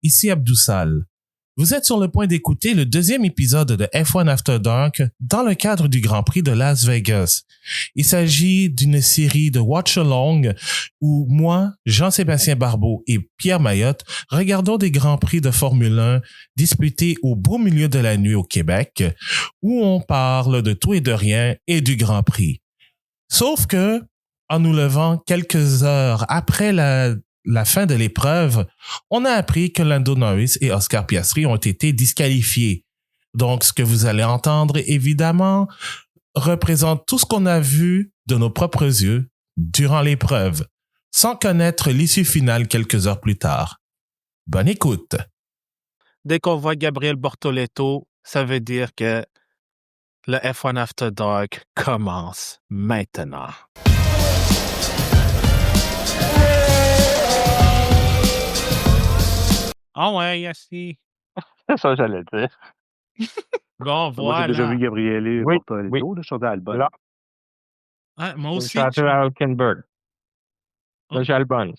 ici Abdoussal. Vous êtes sur le point d'écouter le deuxième épisode de F1 After Dark dans le cadre du Grand Prix de Las Vegas. Il s'agit d'une série de watch-along où moi, Jean-Sébastien Barbeau et Pierre Mayotte regardons des Grands Prix de Formule 1 disputés au beau milieu de la nuit au Québec où on parle de tout et de rien et du Grand Prix. Sauf que, en nous levant quelques heures après la fin de l'épreuve, on a appris que Lando Norris et Oscar Piastri ont été disqualifiés. Donc, ce que vous allez entendre, évidemment, représente tout ce qu'on a vu de nos propres yeux durant l'épreuve, sans connaître l'issue finale quelques heures plus tard. Bonne écoute! Dès qu'on voit Gabriel Bortoleto, ça veut dire que le F1 After Dark commence maintenant. Ah ouais, Yassi. C'est ça, j'allais dire. Bon, Moi, j'ai déjà voilà. vu Gabriele Oui, Bortoleto, là, je suis à Albon. Là, Ah, moi aussi, je suis à Hülkenberg. Oh. Là, j'ai Albon.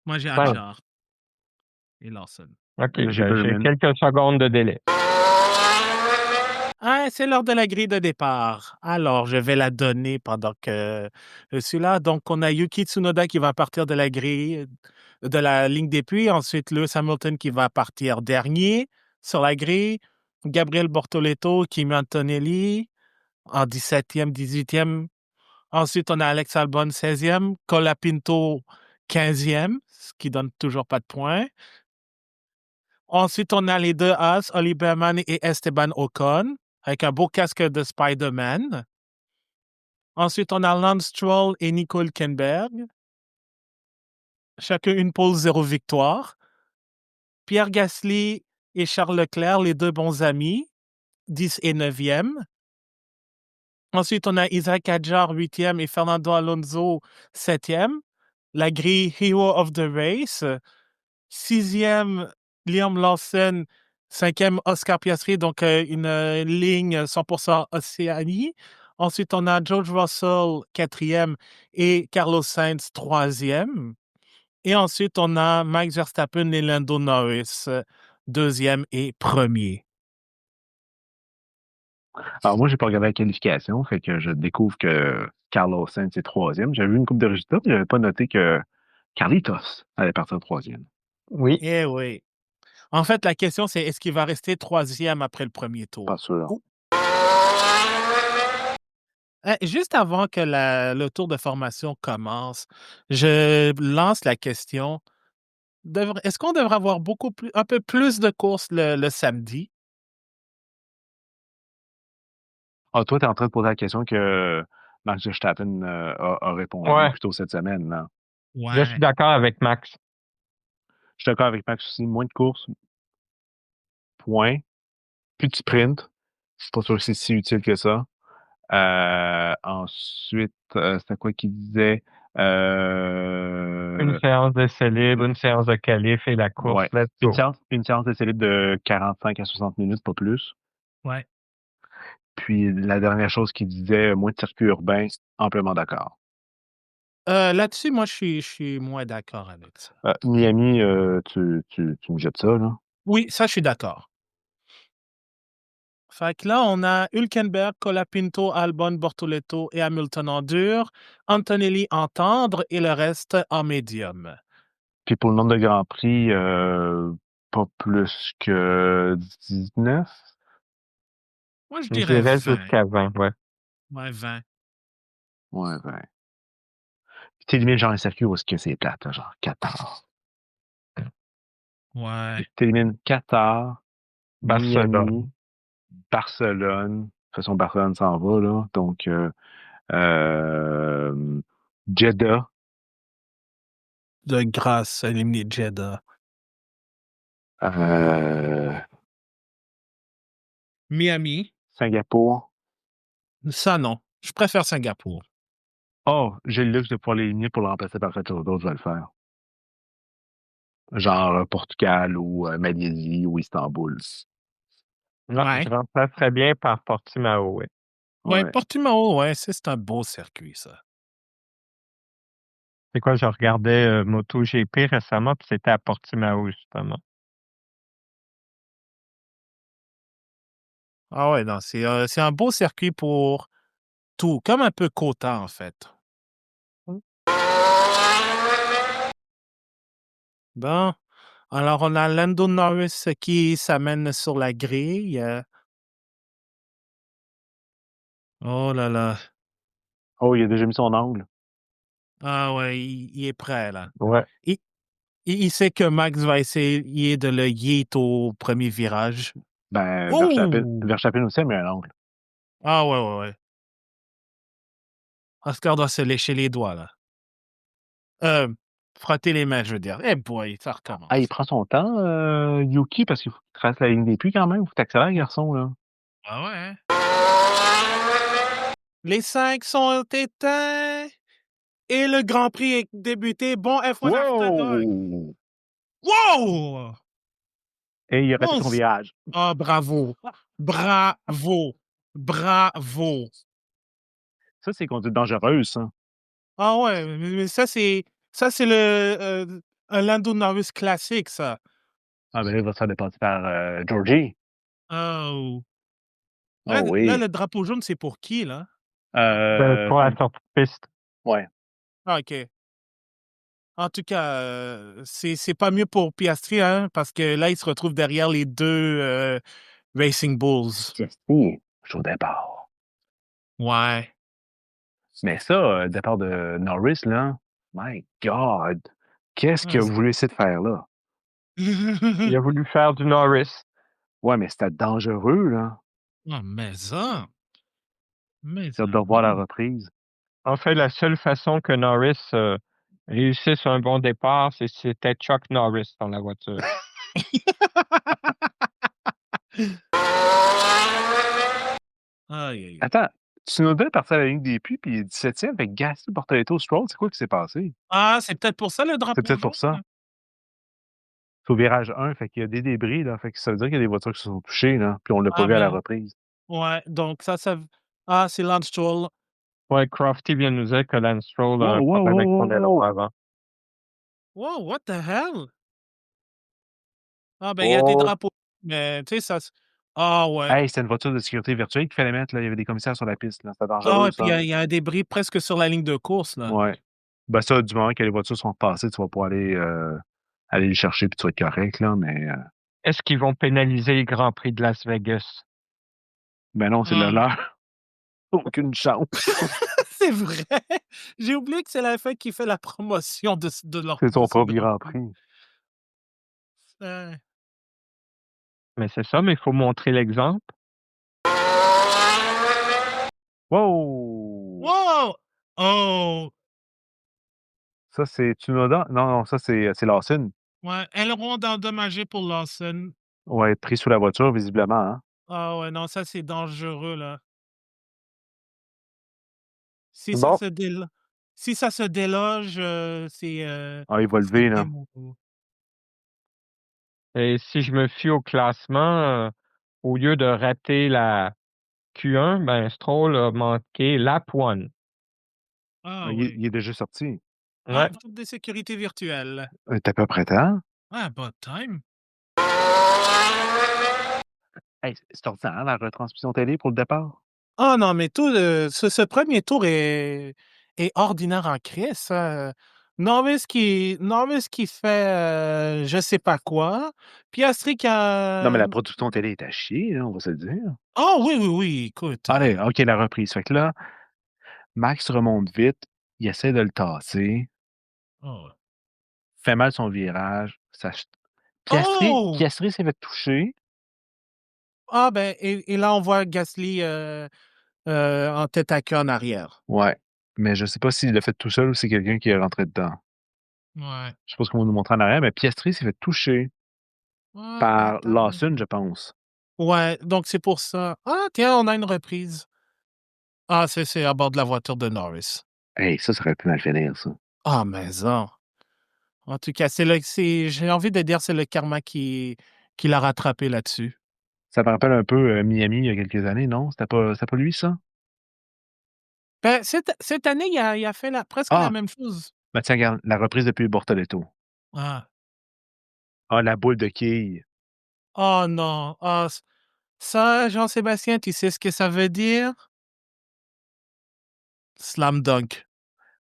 moi j'ai Cinq. Hadjar et Lawson. OK, J'ai j'ai Berman. quelques secondes de délai. Ah, c'est l'heure de la grille de départ. Alors, je vais la donner pendant que je suis là. Donc, on a Yuki Tsunoda qui va partir de la grille, de la ligne des puits. Ensuite, Lewis Hamilton qui va partir dernier sur la grille. Gabriel Bortoleto, Kimi Antonelli en 17e, 18e. Ensuite, on a Alex Albon 16e, Colapinto 15e, ce qui donne toujours pas de points. Ensuite, on a les deux As, Oli Berman et Esteban Ocon, avec un beau casque de Spider-Man. Ensuite, on a Lance Stroll et Nico Hülkenberg. Chacun une pole, 0 victoire. Pierre Gasly et Charles Leclerc, les deux bons amis, 10 et 9e. Ensuite, on a Isaac Hadjar, 8e, et Fernando Alonso, 7e. La grille Hero of the Race. 6e, Liam Lawson. 5e, Oscar Piastri, donc une ligne 100% Océanie. Ensuite, on a George Russell, 4e, et Carlos Sainz, 3e. Et ensuite, on a Max Verstappen et Lando Norris, 2e et 1er. Alors, moi, j'ai pas regardé la qualification, fait que je découvre que Carlos Sainz est 3e. J'avais vu une coupe de résultats, mais j'avais pas noté que Carlitos allait partir 3e. Oui. Eh oui. En fait, la question, c'est est-ce qu'il va rester 3e après le premier tour? Pas sûr. Juste avant que le tour de formation commence, je lance la question. Est-ce qu'on devrait avoir un peu plus de courses le samedi? Ah, toi, tu es en train de poser la question que Max Verstappen a répondu Ouais. plus tôt cette semaine. Là. Ouais. Je suis d'accord avec Max. Je suis d'accord avec Max aussi. Moins de courses, point. Plus de sprint. Je suis pas sûr que c'est si utile que ça. Ensuite, c'était quoi qu'il disait? Une séance d'essai libre, une séance de qualif et la course. Ouais. Let's go. Une séance d'essai libre de 45 à 60 minutes, pas plus. Ouais. Puis la dernière chose qu'il disait, moins de circuits urbains, amplement d'accord. Là-dessus, moi, je suis moins d'accord avec ça. Miami, tu me jettes ça, là? Oui, ça, je suis d'accord. Fait que là, on a Hülkenberg, Colapinto, Albon, Bortoleto et Hamilton en dur, Antonelli en tendre et le reste en médium. Puis pour le nombre de Grands Prix, pas plus que 19? Moi, je Je dirais dirais 20. jusqu'à 20, ouais. Ouais, 20. Ouais, ben. Puis t'élimines genre un circuit où est-ce que c'est plate, là, genre Qatar. Ouais. T'élimines Qatar, Barcelone. Miami, Barcelone. De toute façon, Barcelone s'en va, là. Donc, Jeddah. De grâce, éliminer Jeddah. Miami. Singapour. Ça, non. Je préfère Singapour. Oh, j'ai le luxe de pouvoir l'éliminer pour le remplacer par quelque chose d'autre, je vais le faire. Genre Portugal ou Malaisie ou Istanbul. Non, Ouais. je remplacerais bien par Portimao, ouais. Ouais, Ouais. Portimao, ouais, c'est un beau circuit, ça. C'est quoi, je regardais MotoGP récemment, puis c'était à Portimao, justement. Ah ouais, non, c'est un beau circuit pour tout, comme un peu Kota, en fait. Bon, alors on a Lando Norris qui s'amène sur la grille. Oh là là. Oh, il a déjà mis son angle. Ah ouais, il est prêt, là. Ouais. Il sait que Max va essayer de le yeet au premier virage. Ben, Oh! Verstappen aussi a mis un angle. Ah ouais, ouais, ouais. Oscar doit se lécher les doigts, là. Frotter les mains, je veux dire. Eh boy, ça recommence. Ah, il prend son temps, Yuki, parce qu'il faut qu'il trace la ligne des puits quand même. Il faut que t'accélères, garçon, là. Ah ouais, hein? Les 5 sont éteints et le Grand Prix est débuté. Bon F1 After Dark. Wow! Wow! Et il a raté Mon son s- virage. Ah, bravo. Bravo. Bravo. Ça, c'est conduite dangereuse, ça. Ah ouais, mais ça c'est un Lando Norris classique, ça. Ah, ben là, il va se faire dépasser par Georgie. Oh. Oh Là, oui. le drapeau jaune, c'est pour qui, là? Pour la sortie de piste. Ouais. Ah, OK. En tout cas, c'est pas mieux pour Piastri, hein, parce que là, il se retrouve derrière les 2 Racing Bulls. Oui, je suis au départ. Ouais. Mais ça, départ de Norris, là, my God! Qu'est-ce qu'il a Ah, voulu essayer de faire là? Il a voulu faire du Norris. Ouais, mais c'était dangereux, là. Ah, mais ça. Mais J'ai ça. hâte de revoir la reprise. En fait, la seule façon que Norris réussisse un bon départ, c'est si c'était Chuck Norris dans la voiture. Aïe, aïe. Attends, Tsunoda est parti à la ligne des puits, puis il est 17e avec Gasly, Bortoleto, Stroll. C'est quoi qui s'est passé? Ah, c'est peut-être pour ça le C'est drapeau peut-être pour ça. jaune? C'est au virage 1, fait qu'il y a des débris, là. Fait que ça veut dire qu'il y a des voitures qui se sont touchées, là. Puis on l'a pas Ah, vu à la ben, reprise. ouais, donc ça ah, c'est Lance Stroll. Ouais, Crofty vient de nous dire que Lance Stroll a Wow, un wow, problème avec son wow, aileron wow. avant. Wow, what the hell? Ah, ben, il y a des Oh. drapeaux, mais tu sais, ah ouais. Hey, c'était une voiture de sécurité virtuelle qu'il fallait mettre, là. Il y avait des commissaires sur la piste, là. C'était Ah dangereux, ouais, puis ça. il y a un débris presque sur la ligne de course, là. Ouais. Ben ça, du moment que les voitures sont passées, tu vas pouvoir aller le chercher, puis tu vas être correct, là. Mais Est-ce qu'ils vont pénaliser le Grand Prix de Las Vegas? ben non, c'est le Ah. leur. Aucune chance. C'est vrai! J'ai oublié que c'est la F1 qui fait la promotion de leur C'est son de son propre Grand Prix. Ouais. Mais c'est ça, mais il faut montrer l'exemple. Wow! Wow! Oh! Ça, c'est Tsunoda? Non, non, ça, c'est Lawson. Ouais, aileron endommagé pour Lawson. Ouais, pris sous la voiture, visiblement, hein. Ah ouais, non, ça, c'est dangereux, là. Si ça Bon. se si ça se déloge, c'est, Ah, il va c'est lever, là. game over. Et si je me fie au classement, au lieu de rater la Q1, ben Stroll a manqué lap 1. Ah Il oui. est déjà sorti. Ah, Ouais. faute de sécurité virtuelle. T'es à peu près temps. Ah, about time. Hey, c'est ordinaire, la retransmission télé pour le départ. Ah non, mais tout, ce premier tour est ordinaire en crise, Norris qui fait, je sais pas quoi, Piastri qui Non, mais a la production télé est à chier, là, on va se le dire. ah oui, oui, oui, écoute, Allez, OK, la reprise. Fait que là, Max remonte vite, il essaie de le tasser, oh! fait mal son virage, ça ch Oh! Piastri s'est fait toucher. Ah ben et là, on voit Gasly, en tête à queue en arrière. Ouais, mais je sais pas s'il l'a fait tout seul ou c'est quelqu'un qui est rentré dedans. Ouais. Je sais pas ce qu'on va nous montrer en arrière, mais Piastri s'est fait toucher Ah ben, par Lawson, je pense. ouais, donc c'est pour ça. Ah tiens, on a une reprise. Ah, c'est à bord de la voiture de Norris. Hey, ça aurait pu mal finir, ça. Ah mais ça. En tout cas, j'ai envie de dire, c'est le karma qui l'a rattrapé là-dessus. Ça me rappelle un peu, Miami il y a quelques années, non? C'était pas lui, ça? Ben, cette année, il a fait presque la Ah! même chose. Ben, tiens, regarde, la reprise depuis Bortoleto. Ah. Ah, la boule de quille. Oh non! Ah, Ça, Jean-Sébastien, tu sais ce que ça veut dire? Slam dunk.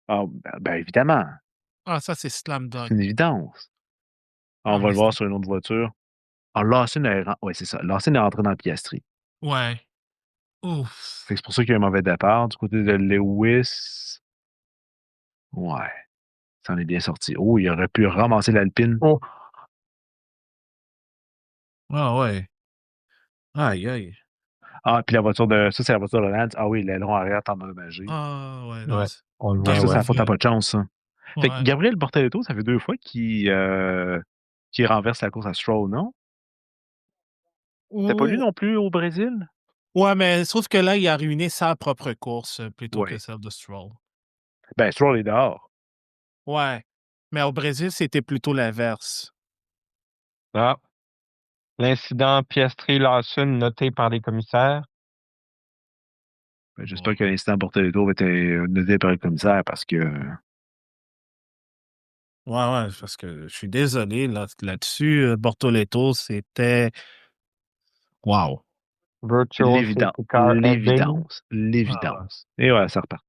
Ah, ben, évidemment. Ah, ça, c'est slam C'est dunk. une évidence. Ah, on Ah, va mais le voir c'est... sur une autre voiture. Ah, Lawson est, ouais, c'est ça. Lawson est rentré dans la Piastri. Ouais. Ouf. Fait que c'est pour ça qu'il y a un mauvais départ. Du côté de Lewis, ouais, ça en est bien sorti. Oh, il aurait pu ramasser l'Alpine. Oh, Ah, ouais. Aïe, aïe. Ah, puis la voiture de. Ça, c'est la voiture de Lance. Ah oui, l'aileron arrière est endommagé. Ah, ouais, non. ouais, on le voit, Ah, ça, Game c'est ouais. la faute à over. pas de chance, ça. Fait que Ouais. Gabriel Bortoleto, ça fait 2 fois qu'il renverse la course à Stroll, non? C'était pas lui Ouh. non plus au Brésil? Ouais, mais sauf que là, il a ruiné sa propre course plutôt que Oui. celle de Stroll. Ben, Stroll est dehors. Ouais. Mais au Brésil, c'était plutôt l'inverse. Ah, l'incident Piastri-Lawson noté par les commissaires. Ben, j'espère que l'incident Bortoleto va être noté par le commissaire parce que. Ouais, ouais, parce que je suis désolé là-dessus. Bortoleto, c'était. Wow. Virtual L'évidence. safety car ending. L'évidence. Ah, ouais. L'évidence. Et voilà, ça repart.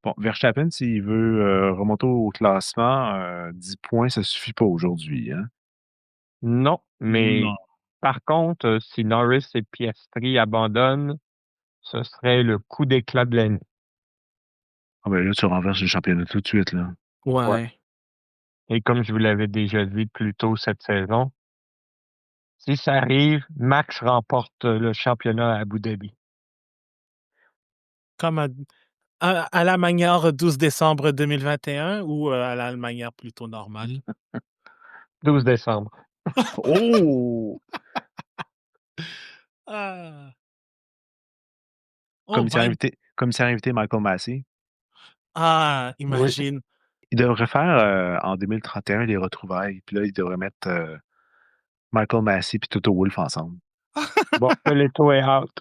Bon, Verstappen, s'il veut remonter au classement, 10 points, ça suffit pas aujourd'hui, hein? Non, mais Non. par contre, si Norris et Piastri abandonnent, ce serait le coup d'éclat de l'année. Ah ben là, tu renverses le championnat tout de suite, là. Ouais. Et comme je vous l'avais déjà dit plus tôt cette saison, si ça arrive, Max remporte le championnat à Abu Dhabi. Comme à la manière 12 décembre 2021 ou à la manière plutôt normale? 12 décembre. Oh! Ah. Oh, by... Commissaire invité Michael Massey. Ah, Oui. imagine. Il devrait faire en 2031 des retrouvailles. Puis là, il devrait mettre Michael Massey puis Toto Wolff ensemble. Bortoleto est out.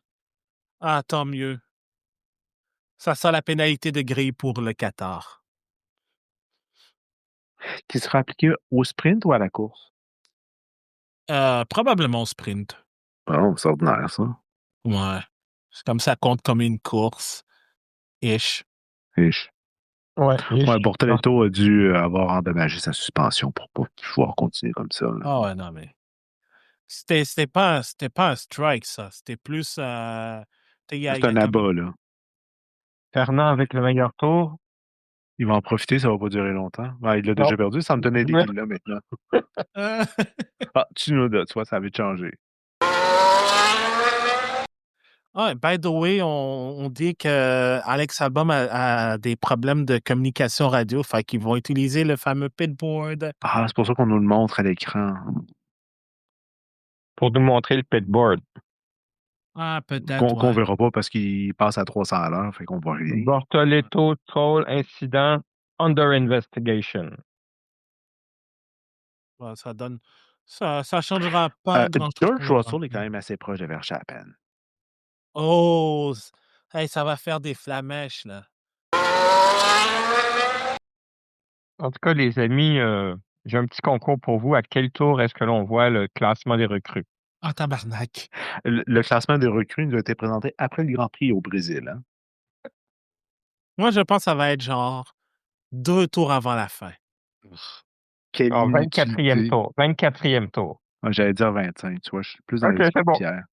Ah, tant mieux. Ça sent la pénalité de grille pour le Qatar. Qui sera appliqué au sprint ou à la course? Probablement au sprint. Bon, c'est ordinaire, ça. Ouais. C'est comme ça compte comme une course. Ish. Ish. Ouais, Ouais, Bortoleto a dû avoir endommagé sa suspension pour pas pouvoir continuer comme ça, là. Ah ouais, non, mais. C'était pas un strike, ça. C'était plus. Il y C'est a un comme. abat, là. Fernand avec le meilleur tour. Il va en profiter, ça va pas durer longtemps. Ouais, il l'a Non. déjà perdu, ça me donnait des qu'il l'a maintenant. Euh, Ah, Tsunoda, tu vois, ça avait changé. Ah, by the way, on dit que Alex Album a des problèmes de communication radio, fait qu'ils vont utiliser le fameux pitboard. Ah, c'est pour ça qu'on nous le montre à l'écran. Pour nous montrer le pitboard. Ah, peut-être, Qu'on ouais. verra pas parce qu'il passe à 300 à l'heure, fait qu'on voit rien. Bortoleto troll incident under investigation. Ouais, ça donne. Ça changera pas George grand-chose. Russell est quand même assez proche de Verstappen. Oh, hey, ça va faire des flamèches, là. En tout cas, les amis, j'ai un petit concours pour vous. À quel tour est-ce que l'on voit le classement des recrues? Ah, tabarnak. Le classement des recrues nous a été présenté après le Grand Prix au Brésil. Hein? Moi, je pense que ça va être genre 2 tours avant la fin. Quelle Ah, 24e inutilité. tour. 24e tour. Ah, j'allais dire 25, tu vois, je suis plus dans OK, l'esprit c'est de bon. Pierre.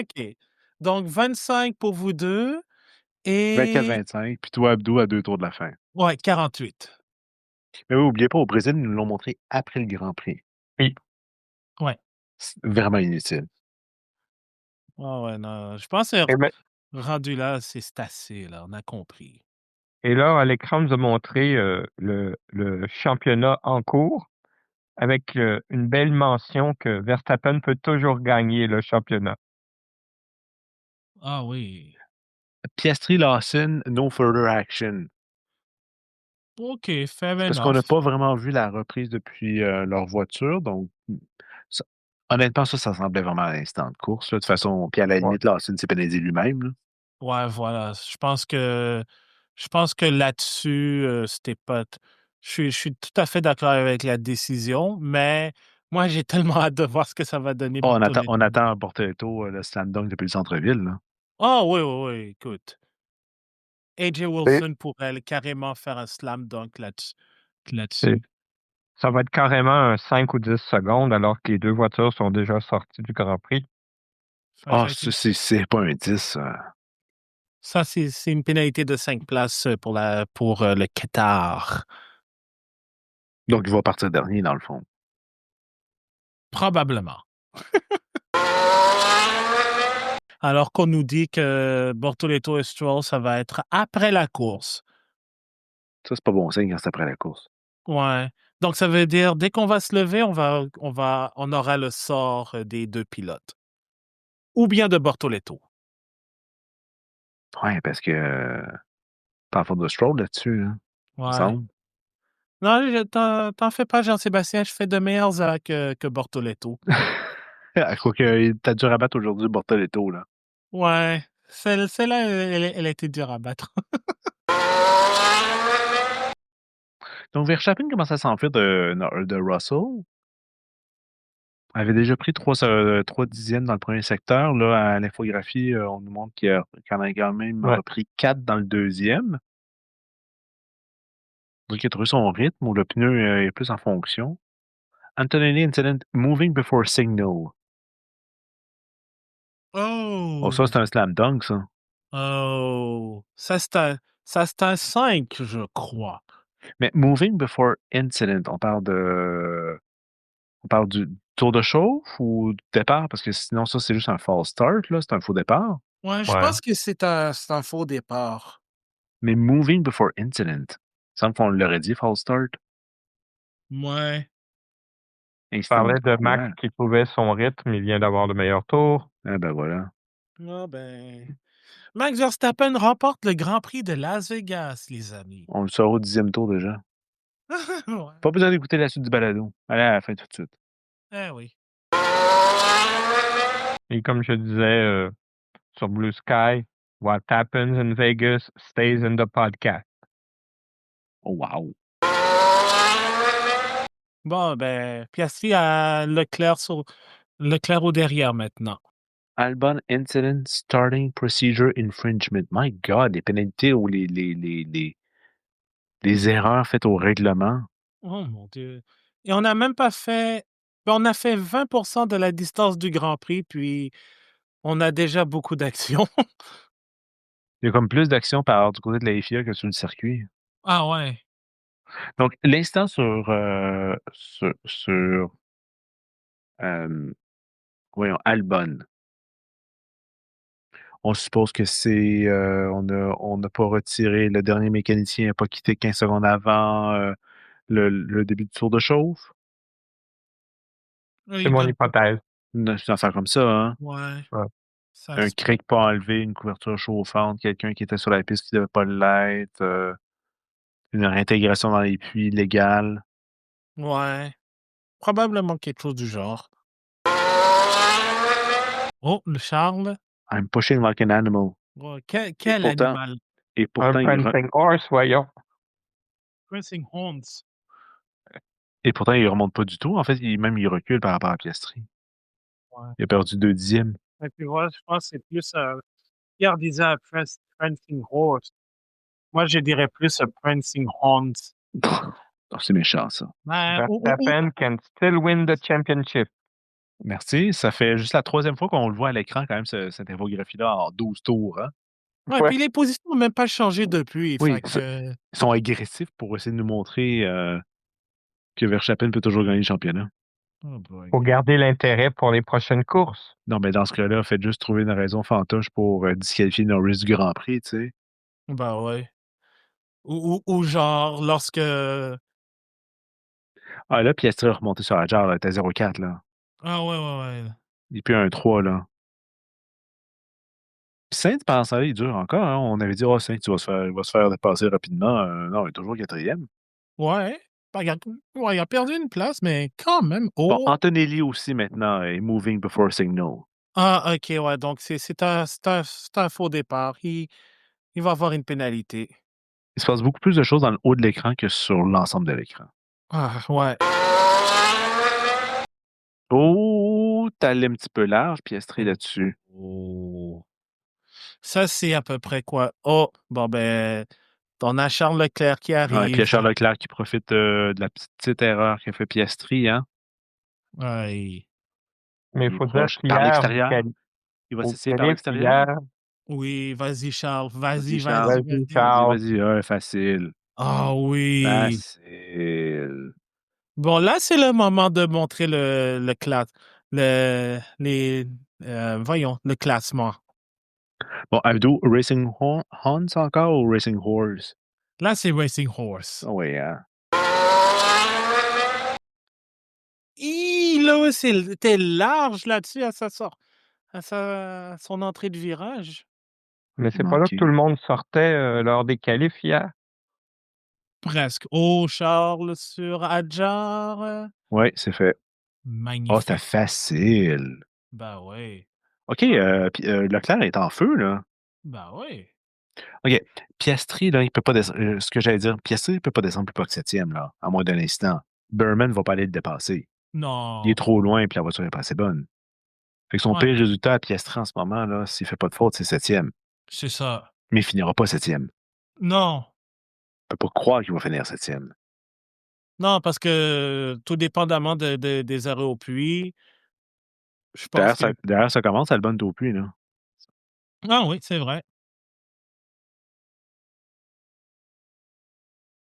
OK. Donc, 25 pour vous deux et 24-25, puis toi, Abdou, à 2 tours de la fin. ouais, 48. Mais oui, n'oubliez pas, au Brésil, ils nous l'ont montré après le Grand Prix. Oui. Ouais. C'est vraiment inutile. Ah ouais, non, je pense que Et, ben- rendu là, c'est assez, là, on a compris. et là, à l'écran, nous a montré le championnat en cours avec une belle mention que Verstappen peut toujours gagner le championnat. Ah oui. Piastri, Lawson, no further action. OK, fair Parce qu'on n'a enough. pas vraiment vu la reprise depuis leur voiture, donc ça- honnêtement, ça semblait vraiment à l'instant de course. Là. De toute façon, puis à la Ouais. limite, Lawson s'est pénalisé lui-même. Là. Ouais, voilà. Je pense que là-dessus, c'était pas. Je suis tout à fait d'accord avec la décision, mais Moi, j'ai tellement hâte de voir ce que ça va donner Oh, Bortoleto. on attend Bortoleto, le slam dunk depuis le centre-ville, là. Ah oui, oui, oui, écoute. AJ Et Wilson pourrait carrément faire un slam dunk c'est- là-dessus. ça va être carrément un 5 ou 10 secondes alors que les deux voitures sont déjà sorties du Grand Prix. Ah, Effectivement. c'est pas un 10, ça. Ça, c'est une pénalité de 5 places pour le Qatar. Donc, il va partir dernier, dans le fond. Probablement. Alors qu'on nous dit que Bortoleto et Stroll, ça va être après la course. Ça, c'est pas bon signe quand c'est après la course. Ouais. Donc, ça veut dire, dès qu'on va se lever, on aura le sort des deux pilotes. Ou bien de Bortoleto. Ouais, parce que pas à faute de Stroll là-dessus, hein, il me Ouais. semble. Non, t'en fais pas, Jean-Sébastien, je fais de meilleurs que Bortoleto. À quoi que t'as dû rabattre aujourd'hui Bortoleto, là. Ouais. Celle-là, elle a été dure à battre. Donc, Verstappen commence à s'enfuir de Russell. Il avait déjà pris 3 dixièmes dans le premier secteur. Là, à l'infographie, on nous montre qu'il en a quand même Ouais. repris 4 dans le deuxième. Donc, il a trouvé son rythme où le pneu est plus en fonction. Antonelli incident moving before signal. Oh, ça, Oh! c'est un slam dunk, ça. Oh! Ça, c'est un 5, je crois. Mais moving before incident, on parle du tour de chauffe ou du départ? Parce que sinon, ça, c'est juste un false start, là. C'est un faux départ. Ouais, je Ouais. pense que c'est un faux départ. Mais moving before incident, il semble qu'on l'aurait dit, false start. Ouais. On Incident parlait de quoi? Max qui trouvait son rythme, il vient d'avoir le meilleur tour. Ah ben voilà. Ah ben. Max Verstappen remporte le Grand Prix de Las Vegas, les amis. On le saura au 10e tour déjà. Ouais. Pas besoin d'écouter la suite du balado. Allez à la fin tout de suite. Eh oui. Et comme je disais sur Blue Sky, what happens in Vegas stays in the podcast. Oh wow. Bon, ben, Piastri a Leclerc au derrière maintenant. Albon incident starting procedure infringement. My God, les pénalités ou les erreurs faites au règlement. Oh mon Dieu. Et on n'a même pas fait. Ben, on a fait 20% de la distance du Grand Prix, puis on a déjà beaucoup d'actions. Il y a comme plus d'action par du côté de la FIA que sur le circuit. Ah ouais. Donc, l'instant voyons, Albon. On suppose que c'est on n'a pas retiré le dernier mécanicien n'a pas quitté 15 secondes avant le début du tour de chauffe. C'est mon hypothèse. C'est une affaire comme ça, hein? Ouais. Ouais. Ça Un se- cric pas enlevé, une couverture chauffante, quelqu'un qui était sur la piste qui ne devait pas l'être, une réintégration dans les puits légale. Ouais. Probablement quelque chose du genre. Oh, le Charles. I'm pushing like an animal. Oh, quel pourtant- animal. Et Un pourtant, prancing horse, voyons. Racing Horns. il remonte pas du tout. En fait, il recule par rapport à Piastri. Ouais. Il a perdu 2 dixièmes. Et puis moi, je pense que c'est plus Pierre disait un Prancing Horse. Moi, je dirais plus un Prancing Horns. Oh, c'est méchant, ça. Ben, Verstappen can still win the championship. Merci. Ça fait juste la 3e fois qu'on le voit à l'écran, quand même, cette infographie-là, en 12 tours. Hein? ouais, Ouais. puis les positions n'ont même pas changé depuis. Oui, Fait que, Ils sont agressifs pour essayer de nous montrer que Verstappen peut toujours gagner le championnat. oh boy. Pour garder l'intérêt pour les prochaines courses. Non, mais dans ce cas-là, faites juste trouver une raison fantoche pour disqualifier Norris du Grand Prix, tu sais. Ben ouais. Ou genre, lorsque. Ah, là, Piastri a remonté sur la jarre, là, t'es 0,4, là. Ah ouais, ouais, ouais. Il n'est plus un 3, là. Puis Sainz, pendant ça, il dure encore. Hein? On avait dit, oh, Sainz, il va se faire dépasser rapidement. Non, il est toujours 4e. Ouais. Ben, il a perdu une place, mais quand même. Bon, Oh. Antonelli aussi, maintenant, est moving before signal. Ah, ok, ouais. Donc, c'est un faux départ. Il va avoir une pénalité. Il se passe beaucoup plus de choses dans le haut de l'écran que sur l'ensemble de l'écran. Ah, ouais. allé un petit peu large, Piastri là-dessus. Oh. Ça, c'est à peu près quoi? Oh, bon, ben, on a Charles Leclerc qui Ouais, puis il y a arrive. Charles Leclerc qui profite de la petite erreur qu'a fait Piastri, hein. Ouais. Mais il Il est faut dire proche. Par qu'hier, l'extérieur. Il va au s'essayer par qualif, l'extérieur. hier, Oui, vas-y, Charles. Vas-y, Vas-y, vas-y, Charles. vas-y, vas-y. Vas-y, Charles. vas-y. Ouais, facile. Ah oui. Facile. Bon, là, c'est le moment de montrer le classe, voyons, le classement. Bon, Abdou, Racing Horns encore ou Racing Horse? Là, c'est Racing Horse. Ah oui, hein. Là, c'était large là-dessus à son entrée de virage. Mais c'est pas là que tout le monde sortait lors des qualifs hier. Presque. Oh, Charles sur Adjar. Oui, c'est fait. Oh, c'était Magnifique. facile. Ben oui. OK, Leclerc est en feu, là. Ben oui. OK, Piastri, là, il peut pas descendre. Ce que j'allais dire, Piastri, il peut pas descendre plus bas que 7e, là, à moins d'un instant. Berman va pas aller le dépasser. Il est Non. trop loin, puis la voiture est pas assez bonne. Fait que son Ouais, pire résultat à Piastri en ce moment, là, s'il fait pas de faute, c'est 7e. c'est ça. Mais il finira pas 7e. Non. On peut pas croire qu'il va finir 7e. Non, parce que tout dépendamment des arrêts au puits, je pense que. Derrière, ça commence, Albon est au puits, là. Ah oui, c'est vrai.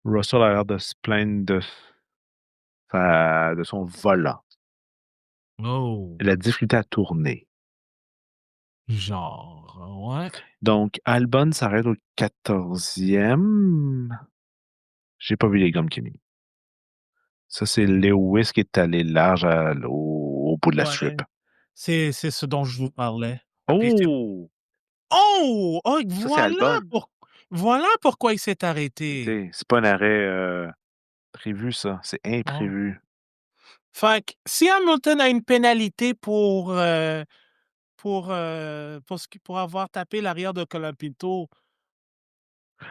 Russell a l'air de se plaindre de son volant. Oh. La difficulté à tourner. Genre, ouais. Donc, Albon s'arrête au 14e. J'ai pas vu les gommes qu'il a mis. Ça, c'est Lewis qui est allé large au bout de la Ouais. strip. C'est ce dont je vous parlais. Puis Oh! oh! Oh, Ça, c'est Albon. Voilà pourquoi il s'est arrêté. C'est pas un arrêt prévu, ça. C'est Oh. imprévu. Fait que si Hamilton a une pénalité pour avoir tapé l'arrière de Colapinto.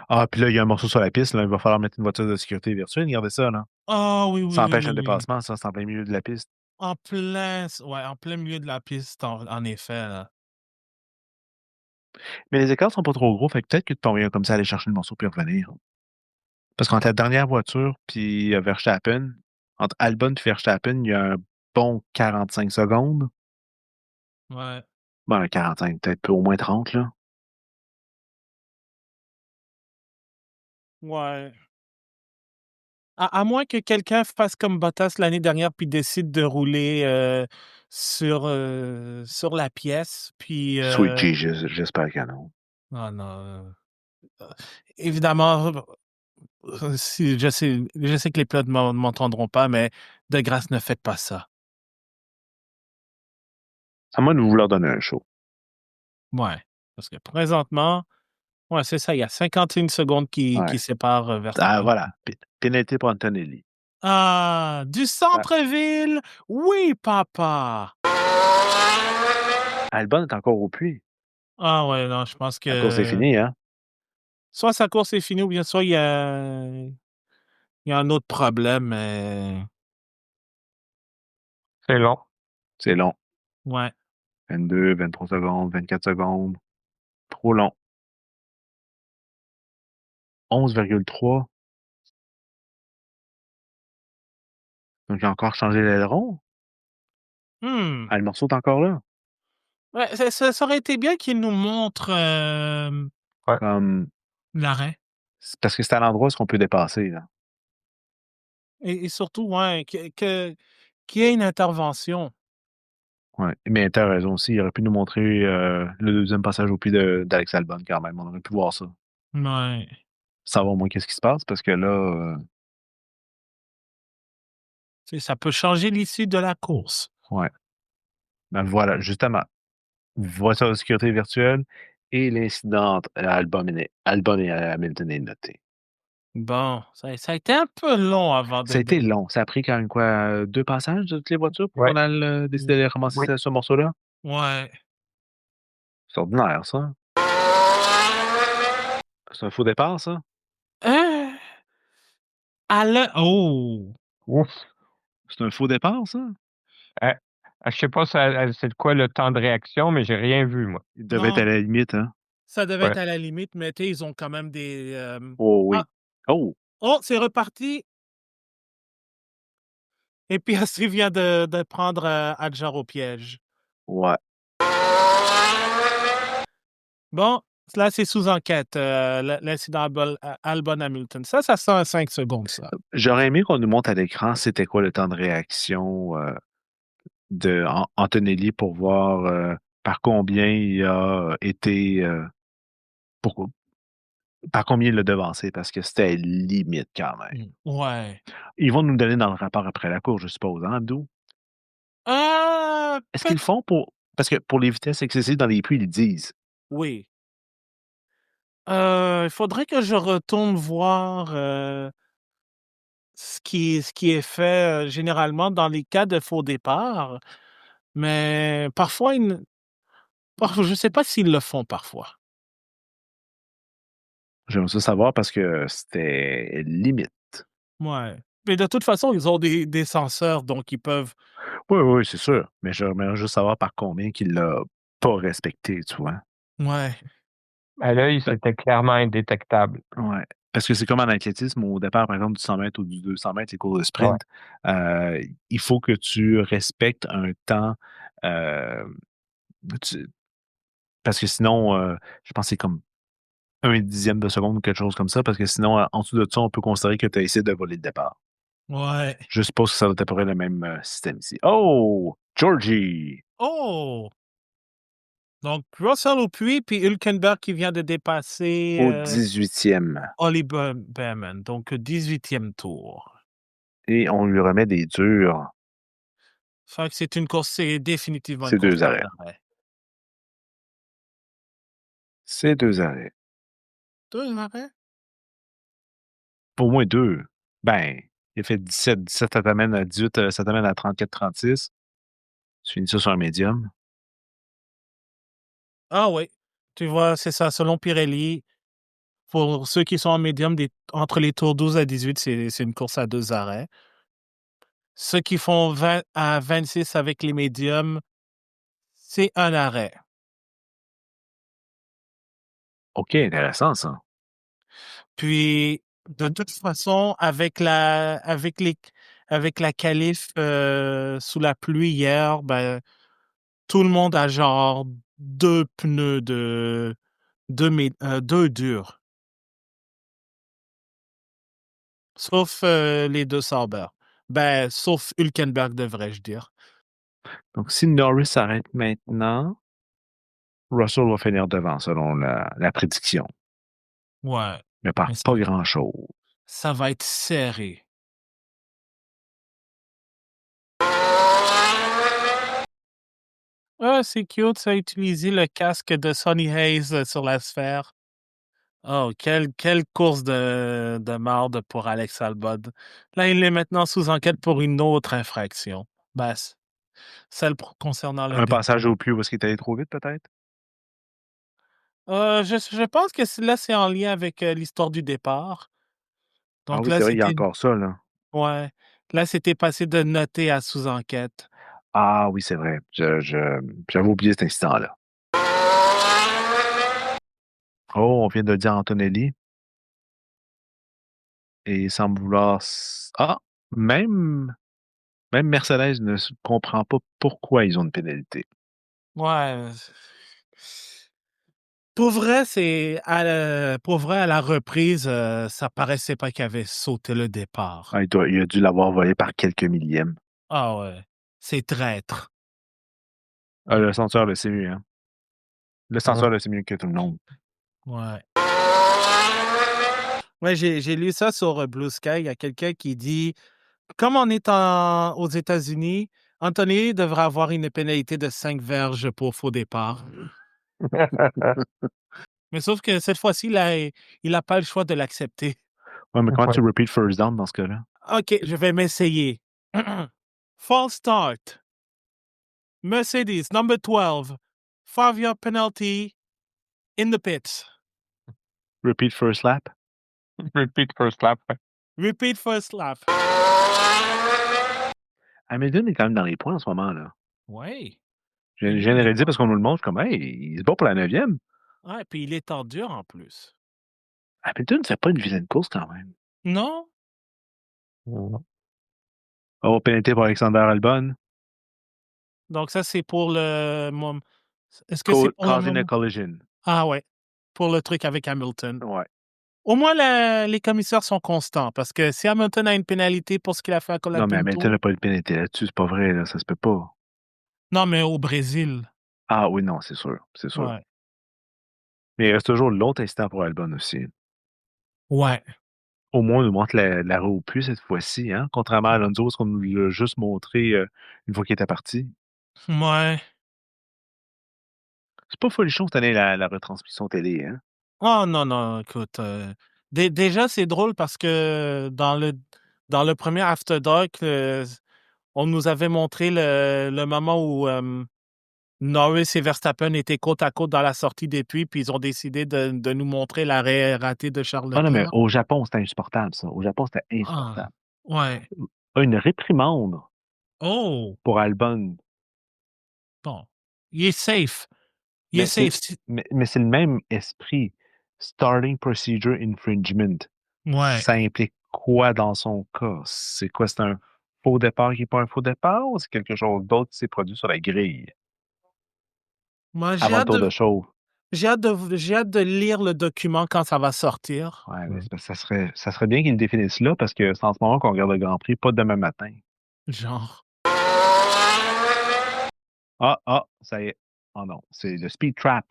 Ah, puis là, il y a un morceau sur la piste. Là, il va falloir mettre une voiture de sécurité virtuelle. Regardez ça, là. Ah oui, oui, Ça oui, empêche oui, un oui. dépassement, ça. C'est en plein milieu de la piste. En plein milieu de la piste, en effet, là. Mais les écarts sont pas trop gros. Fait que peut-être que tu peux envoyer comme ça aller chercher le morceau puis revenir. Parce qu'entre la dernière voiture puis Verstappen, entre Albon et Verstappen, il y a un bon 45 secondes. Ouais. Bon, 45, peut-être au moins 30, là. Ouais. À moins que quelqu'un fasse comme Bottas l'année dernière puis décide de rouler sur la pièce. Puis. Sweet Jesus, j'espère que non. Ah non. Évidemment, si, je sais que les pilotes ne m'entendront pas, mais de grâce, ne faites pas ça. À moins de vouloir donner un show. Ouais. Parce que présentement, ouais, c'est ça, il y a 51 secondes qui Ouais. séparent Ah, Verstappen. voilà. Pénalité pour Antonelli. Ah, du centre-ville? Oui, papa! Albon est encore au puits. Ah ouais, non, je pense La course est que finie, hein? soit sa course est finie ou bien soit il y a un autre problème, mais C'est long. C'est long. ouais. 22, 23 secondes, 24 secondes. Trop long. 11,3. Donc, il a encore changé l'aileron. Hmm. Ah, le morceau est encore là. Ouais, ça aurait été bien qu'il nous montre Comme, l'arrêt. c'est parce que c'est à l'endroit où est-ce qu'on peut dépasser, là. Et surtout, ouais, qu'il y ait une intervention. Ouais. Mais t'as raison aussi. Il aurait pu nous montrer le deuxième passage au puits d'Alex Albon, quand même. On aurait pu voir ça. Ouais. Savoir au moins qu'est-ce qui se passe, parce que là, Ça peut changer l'issue de la course. ouais. Ben voilà, justement. Voiture de sécurité virtuelle et l'incident entre Albon et Hamilton est noté. Bon, ça a été un peu long avant Ça a été long. Ça a pris quand même quoi, 2 passages de toutes les voitures pour Ouais. qu'on aille décider de ramasser Oui. ce morceau-là? Ouais. C'est ordinaire, ça. C'est un faux départ, ça? Hein? Oh! Ouf. C'est un faux départ, ça? Hein? Je sais pas c'est quoi le temps de réaction, mais j'ai rien vu, moi. Il devait être à Non, la limite, hein? ça devait Ouais. être à la limite, mais tu sais, ils ont quand même des. Oh oui. Ah, Oh! oh, c'est reparti. Et puis Astrid vient de prendre Adjar au piège. Ouais. Bon, là, c'est sous enquête, l'incident Albon Hamilton. Ça sent à 5 secondes, ça. J'aurais aimé qu'on nous montre à l'écran c'était quoi le temps de réaction de Antonelli pour voir par combien il a été par combien il l'a devancé, parce que c'était limite quand même. Ouais. Ils vont nous donner dans le rapport après la course, je suppose, hein, Abdou? Est-ce qu'ils le font pour. Parce que pour les vitesses excessives dans les puits, ils le disent. Oui. Il faudrait que je retourne voir ce qui est fait généralement dans les cas de faux départ, mais parfois, je ne sais pas s'ils le font parfois. J'aimerais ça savoir parce que c'était limite. Ouais. Mais de toute façon, ils ont des senseurs, donc ils peuvent. Oui, oui, c'est sûr. Mais j'aimerais juste savoir par combien qu'il l'a pas respecté, tu vois. Ouais. À l'œil, Fait- c'était clairement indétectable. Ouais. Parce que c'est comme en athlétisme, au départ, par exemple, du 100 mètres ou du 200 mètres, les cours de Ouais. sprint, il faut que tu respectes un temps. euh, parce que sinon, je pense que c'est comme 1/10 de seconde ou quelque chose comme ça, parce que sinon, en dessous de ça, on peut considérer que tu as essayé de voler le départ. Ouais. Je suppose que ça doit être à peu près le même système ici. Oh! Georgie! Oh! Donc, Russell au puits, puis Hülkenberg qui vient de dépasser Au 18e. Oliver Behrman. Donc, 18e tour. Et on lui remet des durs. Fait que c'est une course, c'est définitivement une C'est course 2 à arrêts. l'arrêt. C'est 2 arrêts. 2 arrêts? Pour moi, 2. Ben, il a fait 17. 17, ça t'amène à 18, ça t'amène à 34-36. Tu finis ça sur un médium. Ah oui. Tu vois, c'est ça, selon Pirelli, pour ceux qui sont en médium, entre les tours 12 à 18, c'est une course à 2 arrêts. Ceux qui font 20 à 26 avec les médiums, c'est un arrêt. OK, intéressant ça. Puis, de toute façon, avec la qualif sous la pluie hier, ben, tout le monde a genre 2 pneus de 2 durs. Sauf les 2 Sauber. Ben, sauf Hülkenberg, devrais-je dire. Donc, si Norris s'arrête maintenant, Russell va finir devant, selon la prédiction. Ouais. Mais par Mais pas grand-chose. ça va être serré. Ah, c'est cute, ça a utilisé le casque de Sonny Hayes sur la sphère. Oh, quelle course de marde pour Alex Albon. Là, il est maintenant sous enquête pour une autre infraction. Ben, celle concernant le Un passage départ. au puits où est-ce qu'il est allé trop vite, peut-être? Je pense que là, c'est en lien avec l'histoire du départ. Ah Donc oui, là, c'est vrai, il y a c'était. encore ça, là. Ouais. Là, c'était passé de noté à sous enquête. Ah oui, c'est vrai. J'avais oublié cet incident-là. Oh, on vient de le dire à Antonelli. Et il semble vouloir. Ah! Même, même Mercedes ne comprend pas pourquoi ils ont une pénalité. Ouais. Pour vrai, pour vrai, à la reprise, ça paraissait pas qu'il avait sauté le départ. Ah, il a dû l'avoir volé par quelques millièmes. Ah ouais, c'est traître. Ah, le censeur le sait mieux, hein. Le Ah. censeur le sait mieux que tout le monde. Ouais. Ouais, j'ai lu ça sur Blue Sky. Il y a quelqu'un qui dit, comme on est aux États-Unis, Anthony devrait avoir une pénalité de 5 verges pour faux départ. Mais sauf que cette fois-ci, il a pas le choix de l'accepter. Ouais, mais comment Ouais. tu repeat first down dans ce cas-là? OK, je vais m'essayer. False start. Mercedes, number 12. 5-yard penalty in the pits. Repeat first lap? Repeat first lap. Ouais. Repeat first lap. Hamilton est quand même dans les points en ce moment, là. Ouais. Je Et lui, viens de il est réaliser en... parce qu'on nous le montre comme, hey, il se bat pour la 9e. Ouais, puis il est en dur en plus. Hamilton ne fait pas une vilaine course quand même. Non? Oh, pénalité pour Alexander Albon. Donc ça, c'est pour le moment. Est-ce que c'est pour le Causing a moment? collision. Ah ouais. Pour le truc avec Hamilton. Ouais. Au moins, les commissaires sont constants parce que si Hamilton a une pénalité pour ce qu'il a fait à Non, mais Hamilton Colapinto, n'a pas de pénalité là-dessus. C'est pas vrai, là. Ça se peut pas. non, mais au Brésil, Ah oui, non, c'est sûr. C'est sûr. ouais. Mais il reste toujours l'autre instant pour Albon aussi. Ouais. Au moins, on nous montre la roue au plus cette fois-ci, hein? Contrairement à Alonso, parce qu'on nous l'a juste montré une fois qu'il était parti. Ouais. C'est pas folichon cette année, la retransmission télé, hein? Oh non, non, écoute. Déjà, c'est drôle parce que dans le premier After Dark, on nous avait montré le moment où Norris et Verstappen étaient côte à côte dans la sortie des puits, puis ils ont décidé de nous montrer l'arrêt raté de Charles Ah non, mais Leclerc. au Japon, c'était insupportable, ça. Au Japon, c'était Ah, insupportable. ouais. Une réprimande Oh, pour Albon. bon. Il est safe. Il est Mais safe. mais c'est le même esprit. Starting procedure infringement. Ouais. Ça implique quoi dans son cas? C'est quoi? C'est un faux départ qui n'est pas un faux départ ou c'est quelque chose d'autre qui s'est produit sur la grille Moi, avant le tour de chauffe? j'ai hâte de lire le document quand ça va sortir. Ouais, mais c'est parce que ça serait bien qu'ils le définissent là parce que c'est en ce moment qu'on regarde le Grand Prix, pas demain matin. Genre. Ça y est. Oh non, c'est le speed trap.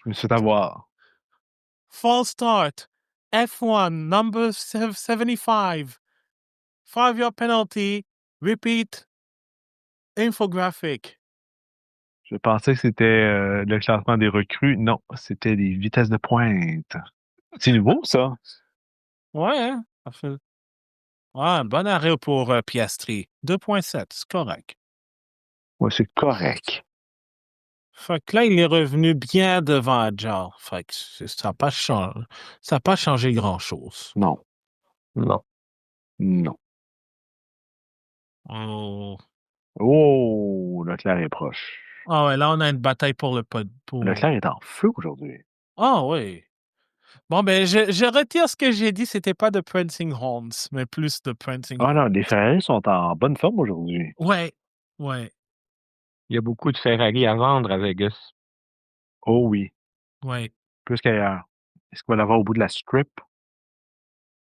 Je me suis fait avoir. False start. F1, number 75. 5-year penalty. Repeat. Infographic. Je pensais que c'était le classement des recrues. Non, c'était les vitesses de pointe. C'est nouveau, ça? Ouais, hein? Ça fait- Ouais, bon arrêt pour Piastri. 2,7, c'est correct. Ouais, c'est correct. Fait que là, il est revenu bien devant Adjar. Fait que ça n'a pas changé. Ça n'a pas changé grand-chose. Non, Non. non. Oh. Oh, Leclerc est proche. Ah ouais, là, on a une bataille pour le pod. Leclerc est en feu aujourd'hui. Ah oui. Bon, ben, je retire ce que j'ai dit. C'était pas de Prancing Horns, mais plus de Prancing Ah non, Horns. les Ferrari sont en bonne forme aujourd'hui. Ouais. Ouais. Il y a beaucoup de Ferrari à vendre à Vegas. Oh oui, Ouais. plus qu'ailleurs. Est-ce qu'on va l'avoir au bout de la strip?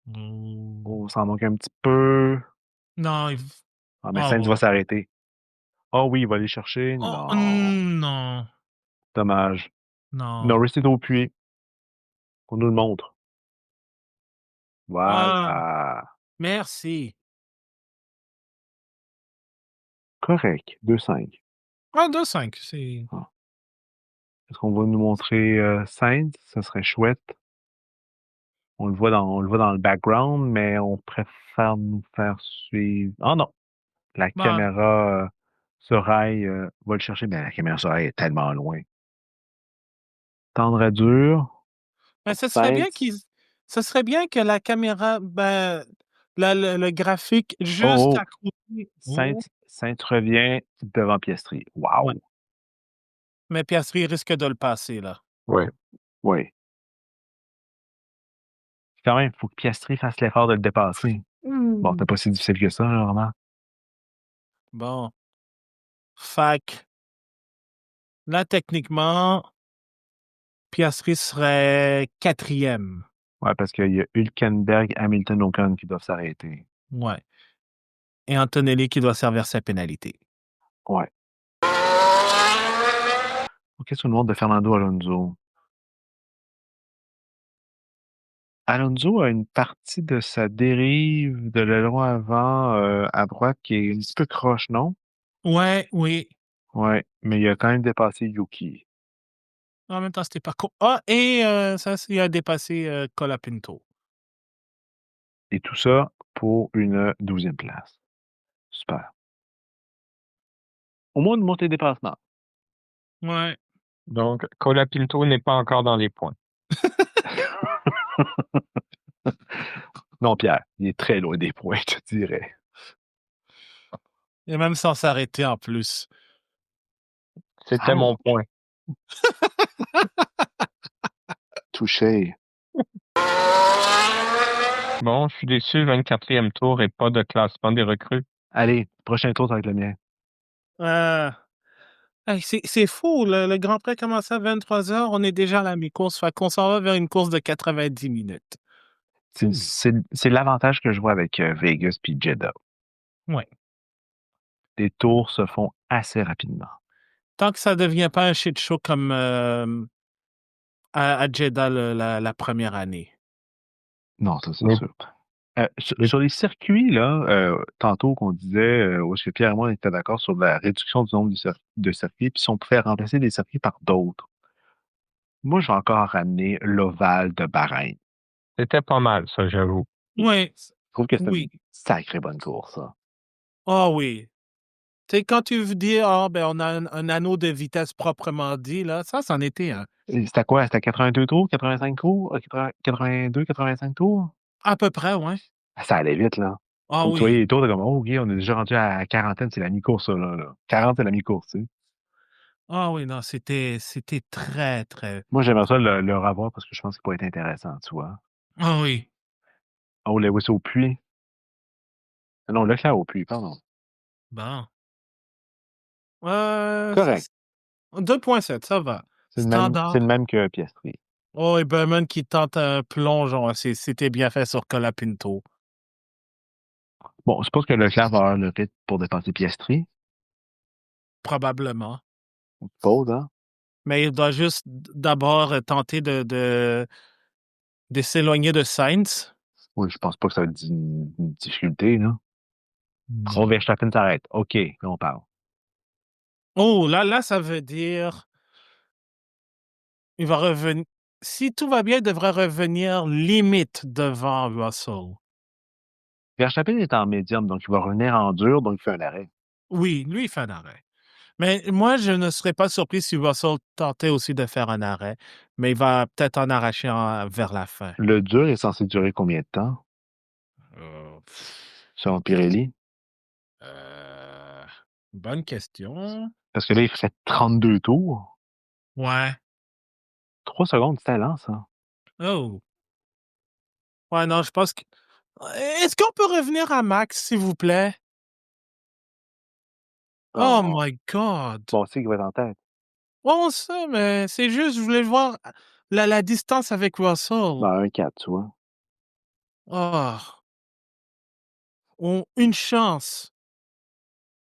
Mm. Oh, ça en manque un petit peu. Non, Ah, mais ah Sainz va bon. s'arrêter. Oh oui, il va aller chercher. Oh, Non, non. dommage. Non. Norris est au puits. On nous le montre. Ah, Voilà. merci. Correct. 2-5. Ah, 2,5. C'est. Ah. Est-ce qu'on va nous montrer Sainz? Ça serait chouette. On le voit dans le background, mais on préfère nous faire suivre. Ah non, la Bah, caméra sur rail va le chercher, mais la caméra sur rail est tellement loin. Tendre à dur. ben, Sainz. ce serait bien que la caméra, ben, le graphique juste Oh, à côté. Sainz, Oh. Sainz revient devant Piastri. Ouais. Wow! Mais Piastri risque de le passer, là. Oui. Oui. Quand même, il faut que Piastri fasse l'effort de le dépasser. Bon, c'est pas si difficile que ça, là, vraiment. Bon. Fac. Là, techniquement, Piastri serait 4e. Ouais, parce qu'il y a Hülkenberg, Hamilton, Ocon qui doivent s'arrêter. Ouais. Et Antonelli qui doit servir sa pénalité. Ouais. Qu'est-ce qu'on demande de Fernando Alonso? Alonso a une partie de sa dérive de l'aileron avant à droite qui est un petit peu croche, non? Ouais, oui. Ouais, mais il a quand même dépassé Yuki. En même temps, c'était pas cool. Ah, et ça, il a dépassé Colapinto. Et tout ça pour une 12e place. Super. Au moins une montée dépassement. Ouais. Donc, Colapinto n'est pas encore dans les points. Non, Pierre, il est très loin des points, je te dirais. Et même sans s'arrêter en plus. C'était mon point. Touché. Bon, je suis déçu, 24e tour et pas de classement des recrues. Allez, prochain tour, ça va être le mien. Hey, c'est fou, le Grand Prix commence à 23h, on est déjà à la mi-course, fait qu'on s'en va vers une course de 90 minutes. C'est l'avantage que je vois avec Vegas puis Jeddah. Ouais. Les tours se font assez rapidement. Tant que ça devient pas un shit show comme à Jeddah la première année. Non, ça, c'est Mais- sûr. Sur les circuits, là, tantôt qu'on disait, où est-ce que Pierre et moi on était d'accord sur la réduction du nombre de circuits, puis si on pouvait remplacer des circuits par d'autres. Moi, je vais encore ramener l'Oval de Bahreïn. C'était pas mal, ça, j'avoue. Oui, Je trouve que c'est oui. une sacrée bonne course, ça. Ah oui. Tu sais, quand tu dis, ben, on a un anneau de vitesse proprement dit, là, ça, c'en était un. Et c'était quoi? C'était 82 tours, 85 tours, 82, 85 tours? À peu près, ouais. Ça allait vite, là. Ah Donc, tu voyais oui. les tours, t'es comme, oh, OK, on est déjà rendu à quarantaine, c'est la mi-course, ça, là. 40, c'est la mi-course, tu sais. Ah oui, non, c'était très, très. Moi, j'aimerais ça le revoir parce que je pense qu'il pourrait être intéressant, tu vois. Ah oui. Oh, Lewis au puits. Non, Leclerc au puits, pardon. Bon. Correct. 2,7, ça va. C'est Standard. le même que Piastri. Oh, et Berman qui tente un plongeon, c'était bien fait sur Colapinto. Bon, je pense que Leclerc va avoir le rythme pour dépasser Piastri. Probablement. Pause, hein? Mais il doit juste d'abord tenter de s'éloigner de Sainz. Oui, je pense pas que ça va être une difficulté, là. On Verstappen s'arrête. OK, là, on parle. Oh, là, ça veut dire il va revenir. Si tout va bien, il devrait revenir limite devant Russell. Verstappen est en médium, donc il va revenir en dur, donc il fait un arrêt. Oui, lui, il fait un arrêt. Mais moi, je ne serais pas surpris si Russell tentait aussi de faire un arrêt, mais il va peut-être en arracher vers la fin. Le dur est censé durer combien de temps, selon Pirelli? Euh, bonne question. Parce que là, il ferait 32 tours. Ouais. 3 secondes, c'est lent, ça. Oh. Ouais, non, je pense que. Est-ce qu'on peut revenir à Max, s'il vous plaît? Oh Oh. my God! Bon, c'est qu'il va être en tête. Ouais, on sait, mais c'est juste, je voulais voir la distance avec Russell. Ben, 1-4, tu vois. Oh. Une chance.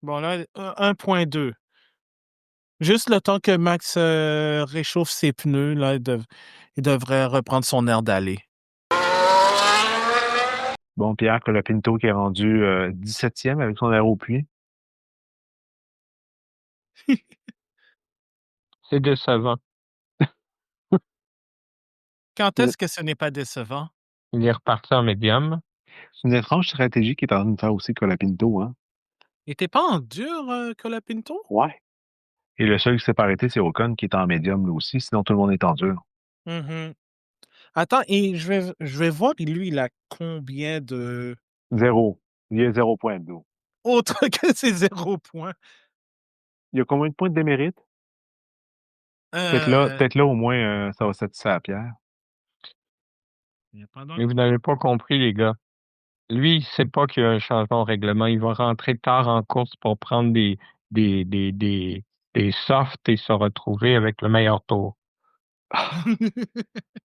Bon, là, 1,2. Juste le temps que Max réchauffe ses pneus, là, il devrait reprendre son air d'aller. Bon, Pierre Colapinto qui est rendu 17e avec son air au puits. C'est décevant. Quand Euh, est-ce que ce n'est pas décevant? Il est reparti en médium. C'est une étrange stratégie qui est en train de faire aussi Colapinto, hein? Il était pas en dur, Colapinto? Ouais. Et le seul qui s'est pas arrêté, c'est Ocon qui est en médium, lui aussi. Sinon, tout le monde est en dur. Mhm. Attends, et je vais voir, lui, il a combien de. 0. Il y a 0 point d'eau. Autre que ses 0 points. Il y a combien de points de démérite? Euh, Peut-être là, au moins, ça va satisfaire à Pierre. pendant- Mais vous n'avez pas compris, les gars. Lui, il sait pas qu'il y a un changement au règlement. Il va rentrer tard en course pour prendre des, des, des, des softs et se retrouver avec le meilleur tour.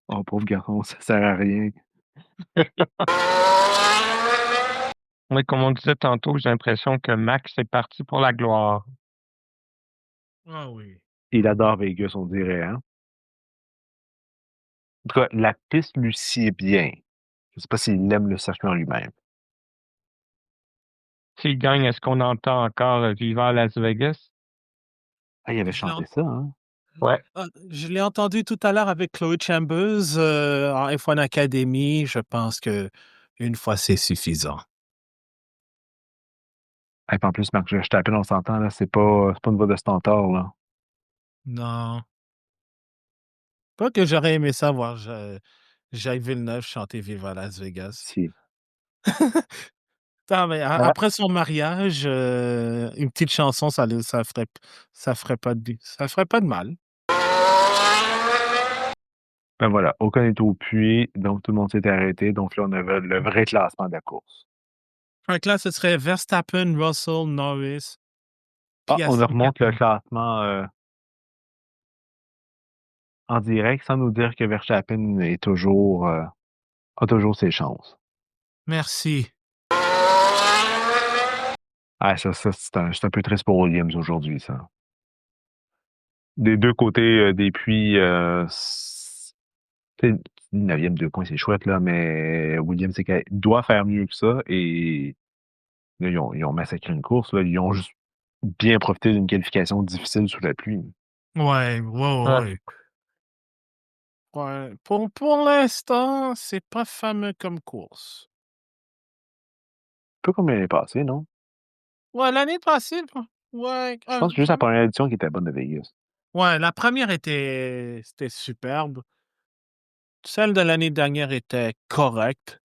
Oh, pauvre garçon, ça sert à rien. Oui, comme on disait tantôt, j'ai l'impression que Max est parti pour la gloire. Ah oui. Il adore Vegas, on dirait, hein? En tout cas, la piste lui sied bien. Je sais pas s'il aime le circuit en lui-même. S'il gagne, est-ce qu'on entend encore Viva Las Vegas? Ah, il avait Je l'ai chanté ça, hein? Ouais. Je l'ai entendu tout à l'heure avec Chloé Chambers en F1 Academy. Je pense que une fois, c'est suffisant. Et puis en plus, Marc Verstappen, on s'entend, là, c'est pas une voix de stentor, là. Non. Pas que j'aurais aimé ça voir Jacques Villeneuve chanter Viva Las Vegas. Si. Ah, mais après son mariage, une petite chanson, ça ferait pas de mal. Ben voilà, Ocon est au puits, donc tout le monde s'est arrêté. Donc là, on avait le vrai classement de la course. Fait que là, ce serait Verstappen, Russell, Norris, Ah, on Piastri, remonte le quatrième. classement en direct sans nous dire que Verstappen est toujours, a toujours ses chances. Merci. Ah, ça c'est un peu triste pour Williams aujourd'hui, ça. Des deux côtés des puits, tu sais, 9e, 2 points, c'est chouette, là, mais Williams doit faire mieux que ça. Et là, ils ont massacré une course. Là, ils ont juste bien profité d'une qualification difficile sous la pluie. Ouais, Ouais. ouais. Ouais. Pour l'instant, c'est pas fameux comme course. Un peu comme l'année passée, non? Ouais, l'année passée, ouais, Je pense que juste la première édition qui était bonne de Vegas. ouais, la première c'était superbe. Celle de l'année dernière était correcte.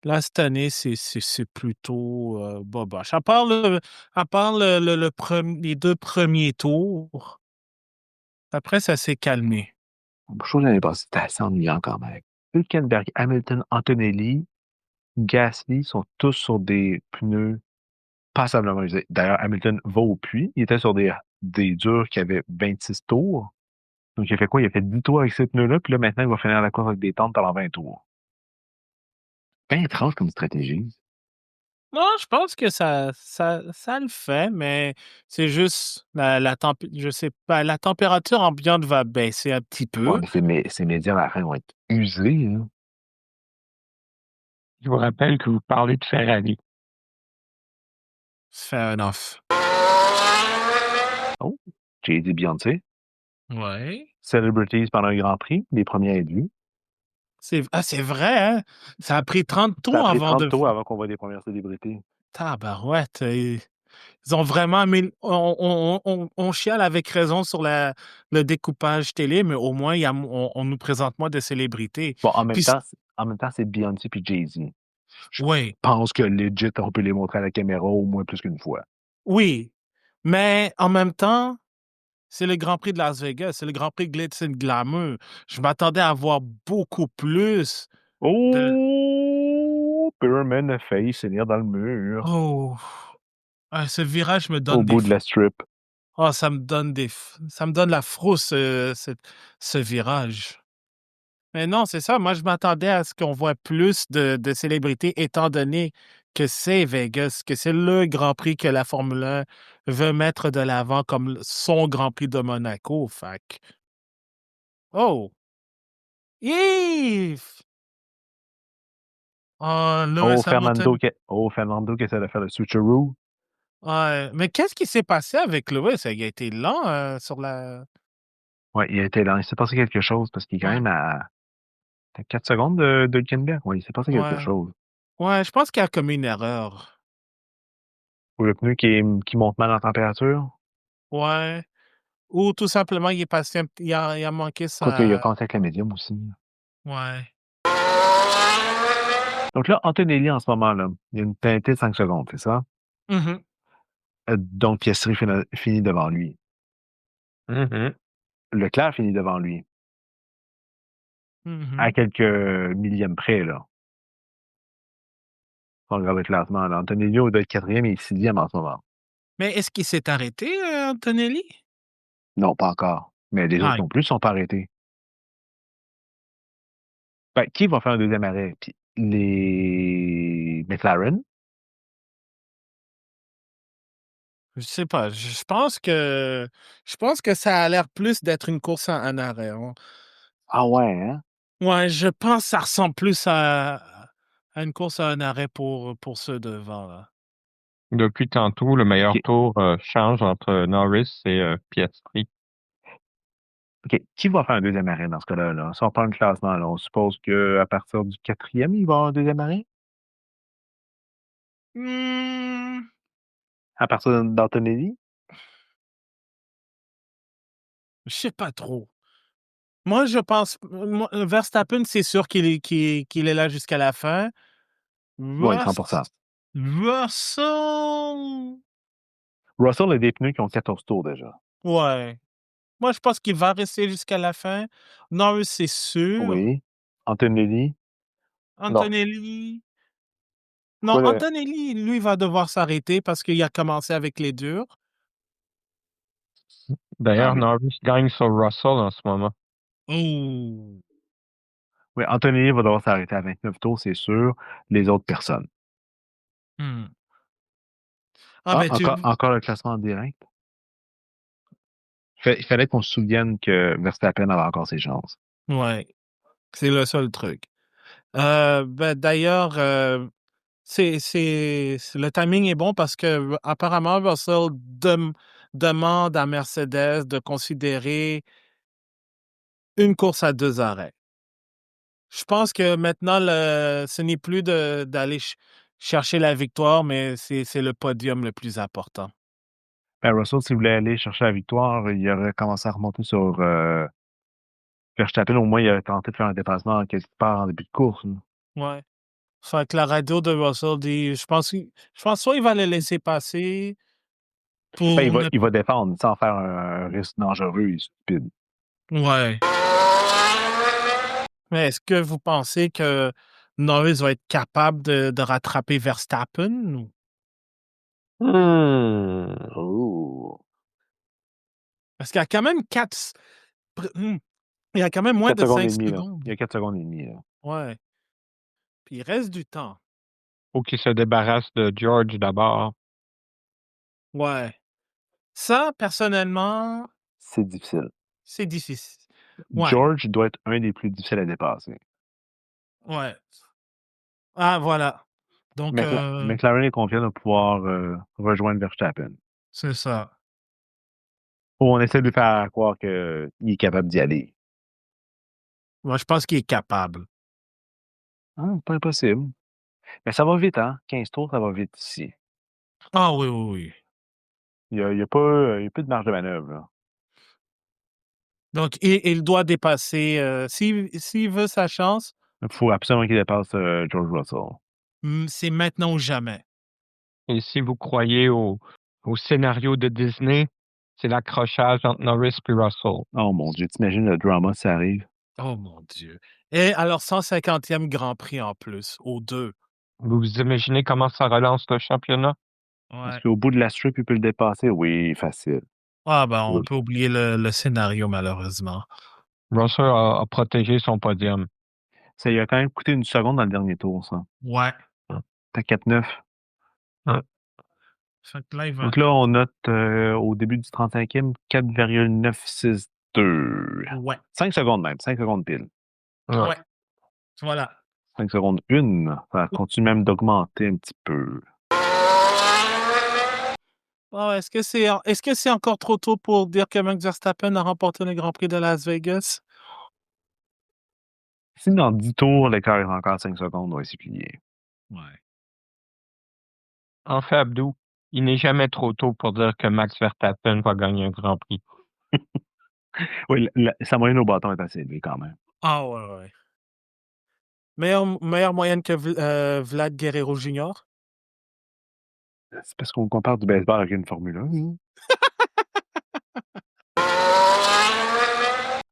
Là, cette année, c'est plutôt boboche. À part les 2 premiers tours, après, ça s'est calmé. Je trouve que l'année passée, c'était assez ennuyant quand même. Hülkenberg, Hamilton, Antonelli, Gasly sont tous sur des pneus passablement usés. D'ailleurs, Hamilton va au puits. Il était sur des durs qui avaient 26 tours. Donc, il a fait quoi? Il a fait 10 tours avec ces pneus-là, puis là, maintenant, il va finir la course avec des tentes pendant 20 tours. Bien étrange comme stratégie. Non, je pense que ça le fait, mais c'est juste je sais pas, la température ambiante va baisser un petit Ouais, peu. mais ces médias à la fin vont être usés, hein. Je vous rappelle que vous parlez de Ferrari. Fair enough. Oh, j'ai dit Beyoncé. Ouais. Celebrities pendant un Grand Prix, les premiers à être vus. C'est vrai, hein? Ça a pris 30 Ça a tours pris avant 30 de tours avant qu'on voit les premières célébrités. tabarouette, ils ont vraiment mis on chiale avec raison sur le découpage télé, mais au moins on nous présente moins de célébrités. Bon, Puis c en même temps, c'est Beyoncé puis Jay-Z. Je oui, pense que legit, on peut les montrer à la caméra au moins plus qu'une fois. oui, mais en même temps, c'est le Grand Prix de Las Vegas, c'est le Grand Prix Glitz and Glamour. Je m'attendais à voir beaucoup plus de Oh! Perman a failli s'élire dans le mur oh! Ce virage me au donne des bout de f la strip. oh, ça me donne la frousse, ce virage. Mais non, c'est ça. Moi, je m'attendais à ce qu'on voit plus de célébrités, étant donné que c'est Vegas, que c'est le Grand Prix que la Formule 1 veut mettre de l'avant comme son Grand Prix de Monaco. Fait que oh! Yves! Oh, Lewis Hamilton. Fernando qui essaie de faire le switcheroo. Ouais, mais qu'est-ce qui s'est passé avec Lewis? Il a été lent, sur la Ouais, il a été lent. Il s'est passé quelque chose parce qu'il est quand ouais, même à 4 secondes de Hülkenberg. Ouais, il s'est passé quelque ouais, chose. ouais, je pense qu'il a commis une erreur. Ou le pneu qui monte mal en température. Ouais. Ou tout simplement, il est passé il a manqué Quoique, il y a sa contact avec la médium aussi. ouais. Donc là, Antonelli, en ce moment, là, il y a une pénalité de 5 secondes, c'est ça? Mmh. Donc, Piastri finit devant lui. Mhm. Leclerc finit devant lui. À Mmh. quelques millièmes près, là. Si on regarde le classement, là. Antonelli doit être 4e et 6e en ce moment. Mais est-ce qu'il s'est arrêté, Antonelli? Non, pas encore. Mais les autres Ah, non plus sont pas arrêtés. Ben, qui va faire un deuxième arrêt? Puis les McLaren? je sais pas, je pense que ça a l'air plus d'être une course en arrêt, hein. Ah ouais, hein? Ouais, je pense que ça ressemble plus à une course à un arrêt pour ceux devant, là. Depuis tantôt, le meilleur OK. tour change entre Norris et Piastri. OK. Qui va faire un deuxième arrêt dans ce cas-là, là? Si on prend le classement, là, on suppose qu'à partir du 4e, il va y avoir un deuxième arrêt? Mmh, À partir d'Antonelli? je sais pas trop. Moi, je pense moi, Verstappen, c'est sûr qu'il est là jusqu'à la fin. Oui, Russ 100%. Russell! Russell a des pneus qui ont 14 tours déjà. Ouais. Moi, je pense qu'il va rester jusqu'à la fin. Norris, c'est sûr. Oui. Antonelli. Antonelli. Non, Quoi, Antonelli, lui, va devoir s'arrêter parce qu'il a commencé avec les durs. D'ailleurs, oui. Norris gagne sur Russell en ce moment. Ouh. Oui, Antonelli va devoir s'arrêter à 29 tours, c'est sûr. Les autres personnes. Hmm. Ah, ben, Encore le classement en direct. Il fallait qu'on se souvienne que Verstappen avait encore ses chances. Ouais. C'est le seul truc. Ben, d'ailleurs, le timing est bon parce que apparemment Russell demande à Mercedes de considérer une course à 2 arrêts. Je pense que maintenant, ce n'est plus d'aller chercher la victoire, mais c'est le podium le plus important. Ben, Russell, s'il voulait aller chercher la victoire, il aurait commencé à remonter sur Verstappen. Au moins, il aurait tenté de faire un dépassement quelque part en début de course. Là. Ouais. Fait que la radio de Russell dit, je pense soit il va le laisser passer Ben, pour ne... il va défendre sans faire un risque dangereux et stupide. Ouais. Mais est-ce que vous pensez que Norris va être capable de rattraper Verstappen? Oh. Parce qu'il y a quand même il y a quand même moins 4 de secondes 5 et demie, là. secondes. Il y a 4 secondes et demie, là. Ouais. Puis il reste du temps. Faut qu'il se débarrasse de George d'abord. Ouais. Ça, personnellement, C'est difficile. c'est difficile. Ouais. George doit être un des plus difficiles à dépasser. Ouais. Ah, voilà. Donc, McLaren est confiant de pouvoir rejoindre Verstappen. c'est ça. On essaie de lui faire croire qu'il est capable d'y aller. Moi, je pense qu'il est capable. Ah, pas impossible. Mais ça va vite, hein? 15 tours, ça va vite ici. Ah oui, oui, oui. Il y a pas de marge de manœuvre, là. Donc, il doit dépasser. S'il veut sa chance, Il faut absolument qu'il dépasse George Russell. c'est maintenant ou jamais. Et si vous croyez au scénario de Disney, c'est l'accrochage entre Norris et Russell. Oh mon Dieu, t'imagines le drama si ça arrive? Oh mon Dieu. Et alors, 150e Grand Prix en plus, aux deux. Vous vous imaginez comment ça relance le championnat? Est-ce Ouais. qu'au bout de la strip, il peut le dépasser? Oui, facile. Ah, ben, on Oui. peut oublier le scénario, malheureusement. Russell a protégé son podium. Ça lui a quand même coûté une seconde dans le dernier tour, ça. Ouais. T'as 4-9. Fait que là, il va... Donc là, on note au début du 35e 4,962. Ouais. 5 secondes même, 5 secondes pile. Ouais. Voilà. 5 secondes 1. Ça continue même d'augmenter un petit peu. Oh, est-ce que c'est encore trop tôt pour dire que Max Verstappen a remporté le Grand Prix de Las Vegas? Si dans 10 tours, l'écart est encore 5 secondes, on va s'y plier. Ouais. En fait, Abdou, il n'est jamais trop tôt pour dire que Max Verstappen va gagner un Grand Prix. Oui, sa moyenne au bâton est assez élevée quand même. Ah ouais, ouais. Meilleure moyenne que Vlad Guerrero Jr.? C'est parce qu'on compare du baseball avec une Formule 1.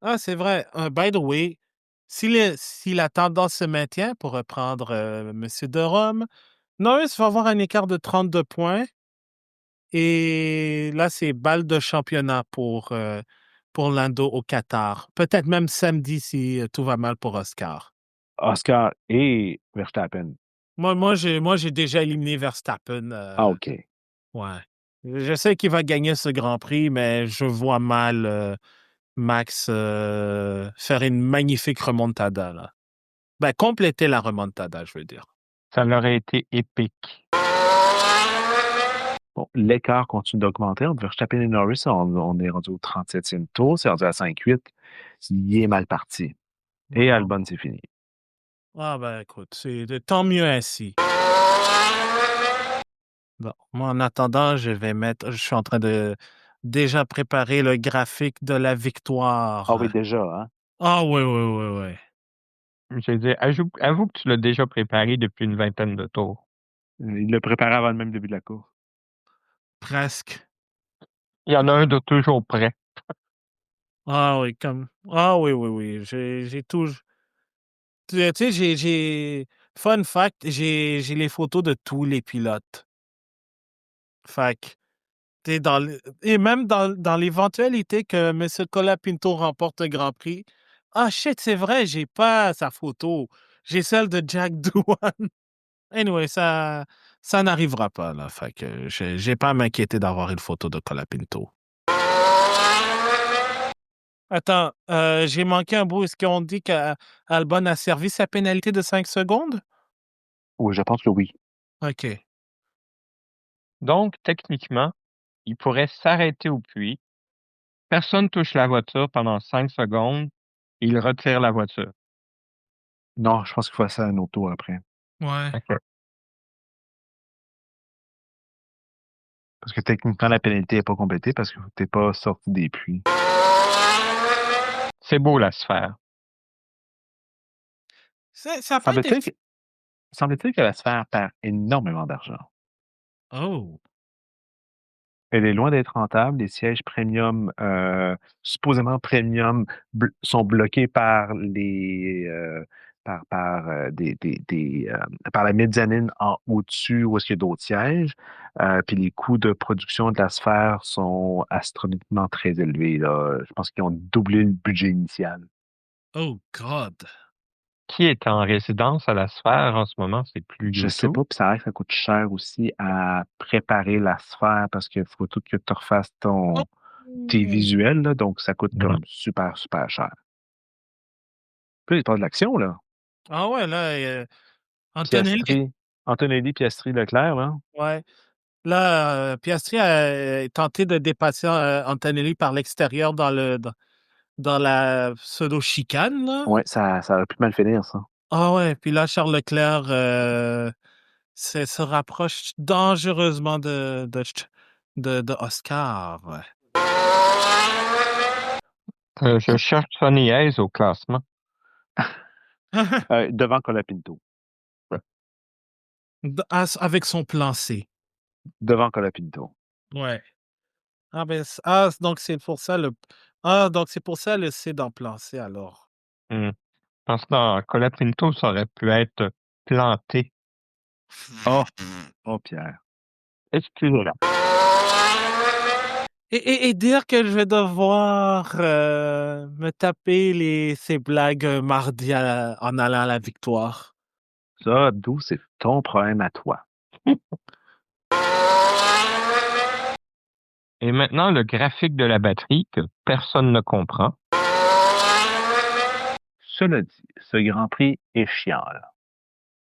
Ah, c'est vrai. By the way, si la tendance se maintient, pour reprendre Monsieur de Rome, Norris va avoir un écart de 32 points. Et là, c'est balle de championnat pour Lando au Qatar. Peut-être même samedi si tout va mal pour Oscar. Oscar et Verstappen. Moi, j'ai déjà éliminé Verstappen. Ah, OK. Ouais. Je sais qu'il va gagner ce Grand Prix, mais je vois mal Max faire une magnifique remontada, là. Ben, compléter la remontada, je veux dire. Ça aurait été épique. Bon, l'écart continue d'augmenter entre Verstappen et Norris. On est rendu au 37e tour. C'est rendu à 5-8. Il est mal parti. Et Albon, c'est fini. Ah ben écoute, c'est tant mieux ainsi. Bon, moi en attendant, je suis en train de déjà préparer le graphique de la victoire. Ah oui, déjà, hein? Ah oui, oui, oui, oui. Je veux dire, avoue que tu l'as déjà préparé depuis une vingtaine de tours. Il l'a préparé avant le même début de la course. Presque. Il y en a un de toujours prêt. Ah oui, Ah oui, oui, oui. J'ai tout. Tu sais, Fun fact, j'ai les photos de tous les pilotes. Fait que, et même dans l'éventualité que M. Colapinto remporte le Grand Prix, ah shit, c'est vrai, j'ai pas sa photo. J'ai celle de Jack Doohan. Anyway, ça n'arrivera pas, là. Fait que j'ai pas à m'inquiéter d'avoir une photo de Colapinto. Attends, j'ai manqué un bout. Est-ce qu'on dit qu'Albon a servi sa pénalité de 5 secondes? Oui, je pense que oui. OK. Donc, techniquement, il pourrait s'arrêter au puits. Personne touche la voiture pendant 5 secondes. Et il retire la voiture. Non, je pense qu'il faut faire un autre tour après. Ouais. OK. Parce que techniquement, la pénalité n'est pas complétée parce que tu n'es pas sorti des puits. C'est beau, la sphère. Ça a pas été... Semble-t-il que la sphère perd énormément d'argent. Oh. Elle est loin d'être rentable. Les sièges premium, supposément premium, sont bloqués par par la mezzanine en au-dessus où est-ce qu'il y a d'autres sièges. Puis les coûts de production de la sphère sont astronomiquement très élevés, là. Je pense qu'ils ont doublé le budget initial. Oh, God. Qui est en résidence à la sphère en ce moment? C'est plus Je sais YouTube. pas, puis ça a l'air que ça coûte cher aussi à préparer la sphère parce qu'il faut tout que tu refasses tes visuels, là, donc ça coûte comme super, super cher. Puis il passe de l'action, là. Ah ouais, là, Antonelli, Antonelli, Piastri, Leclerc, là. ouais. Là, Piastri a tenté de dépasser Antonelli par l'extérieur dans la pseudo-chicane, là. Ouais, ça aurait pu mal finir, ça. Ah ouais, puis là, Charles Leclerc se rapproche dangereusement de Oscar. Ouais. Je cherche Sonny Hayes au classement. Devant Colapinto. Avec son plan C. Devant Colapinto. Ouais. Ah ben, donc c'est pour ça le C dans plan C alors. Je pense que dans Colapinto, ça aurait pu être planté. Oh, Pierre. Excusez-la. Et dire que je vais devoir me taper ces blagues mardi en allant à la victoire. Ça, d'où c'est ton problème à toi. Et maintenant, le graphique de la batterie que personne ne comprend. Cela dit, ce Grand Prix est chiant,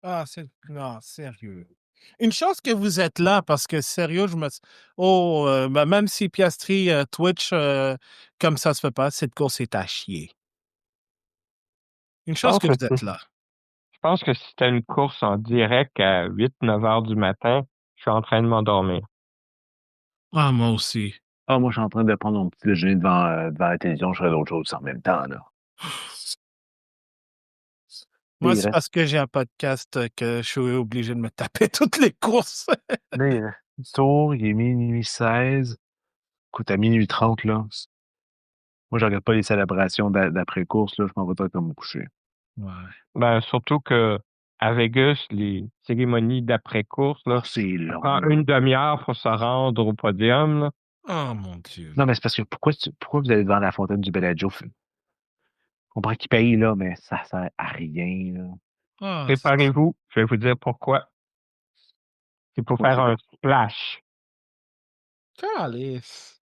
là. Non, sérieux. Une chance que vous êtes là parce que sérieux, même si Piastri Twitch comme ça se fait pas, cette course est à chier. Une chance que vous êtes là. Je pense que si c'était une course en direct à 8-9 heures du matin, je suis en train de m'endormir. Ah, moi aussi. Ah, moi, je suis en train de prendre mon petit déjeuner devant la télévision, je ferais d'autres choses en même temps, là. Moi, Il c'est reste, parce que j'ai un podcast que je suis obligé de me taper toutes les courses. là, il reste 10 tours, il est minuit 16. Écoute, à minuit 30, là, moi, je regarde pas les célébrations d'après-course, là, je m'en vais comme me coucher. Ouais. Ben, surtout que à Vegas, les cérémonies d'après-course, là, C'est ça long, prend là. une demi-heure pour se rendre au podium. Là. Oh mon Dieu. Non, mais c'est parce que pourquoi vous allez devant la fontaine du Bellagio? Je comprends qu'ils payent, là, mais ça sert à rien, là. Ah, Préparez-vous, je vais vous dire pourquoi. C'est pour faire un splash. calice.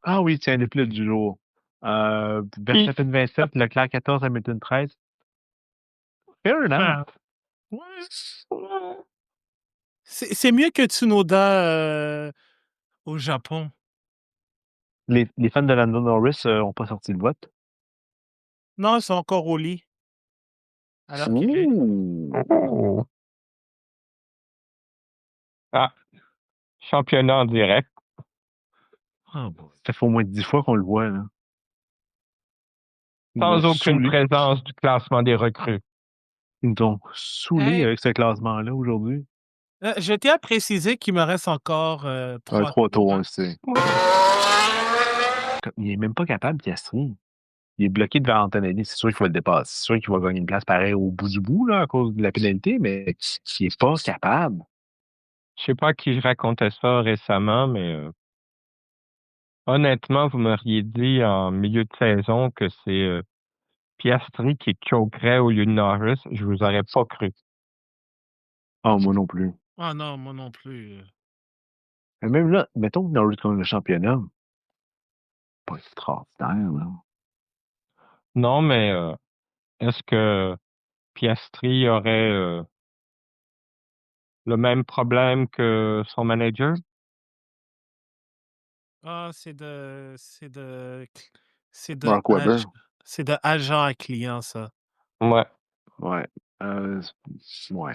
Ah oui, tiens, les pilotes du jour. Verstappen 27, Leclerc 14, Hamilton 13. Fair enough. Ouais. C'est mieux que Tsunoda au Japon. Les fans de Lando Norris n'ont pas sorti le vote. Non, ils sont encore au lit. Alors qu'il est. Oh. Ah, championnat en direct. Oh, bon. Ça fait au moins 10 fois qu'on le voit, là. Ils nous ont Sans aucune saoulés. présence du classement des recrues. Ils nous ont saoulés Hey. avec ce classement-là aujourd'hui. Je tiens à préciser qu'il me reste encore 3 3 tours, on hein. le sait. Il est même pas capable, Piastri. Il est bloqué devant Antonelli. C'est sûr qu'il va le dépasser. C'est sûr qu'il va gagner une place pareille au bout du bout, là, à cause de la pénalité, mais il est pas capable. Je sais pas à qui je racontais ça récemment, mais honnêtement, vous m'auriez dit en milieu de saison que c'est Piastri qui choquerait au lieu de Norris. Je vous aurais pas cru. Ah, moi non plus. Ah non, moi non plus. Mais même là, mettons que Norris gagne le championnat. Pas extraordinaire, là. Non, mais est-ce que Piastri aurait le même problème que son manager? Ah, c'est de Mark Webber. c'est de agent à client, ça. Ouais. Ouais. Ouais.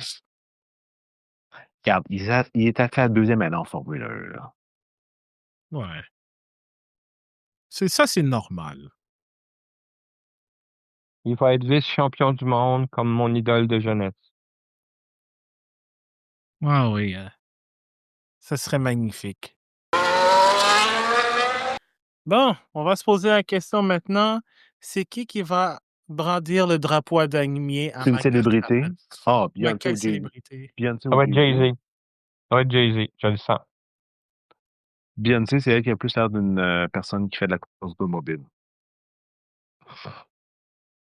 Regarde, il est à sa deuxième année en Formule 1, là. Ouais. C'est normal. Il va être vice-champion du monde comme mon idole de jeunesse. Ah oui, ça serait magnifique. Bon, on va se poser la question maintenant. C'est qui va brandir le drapeau à damier à C'est une Max célébrité. Verstappen? Ah, Ouais, Beyoncé quelle ou Jay-Z. célébrité? Beyoncé Ça ou va être Jay-Z. Jay-Z. Ça va être Jay-Z, je le sens. Beyoncé, c'est elle qui a plus l'air d'une personne qui fait de la course automobile.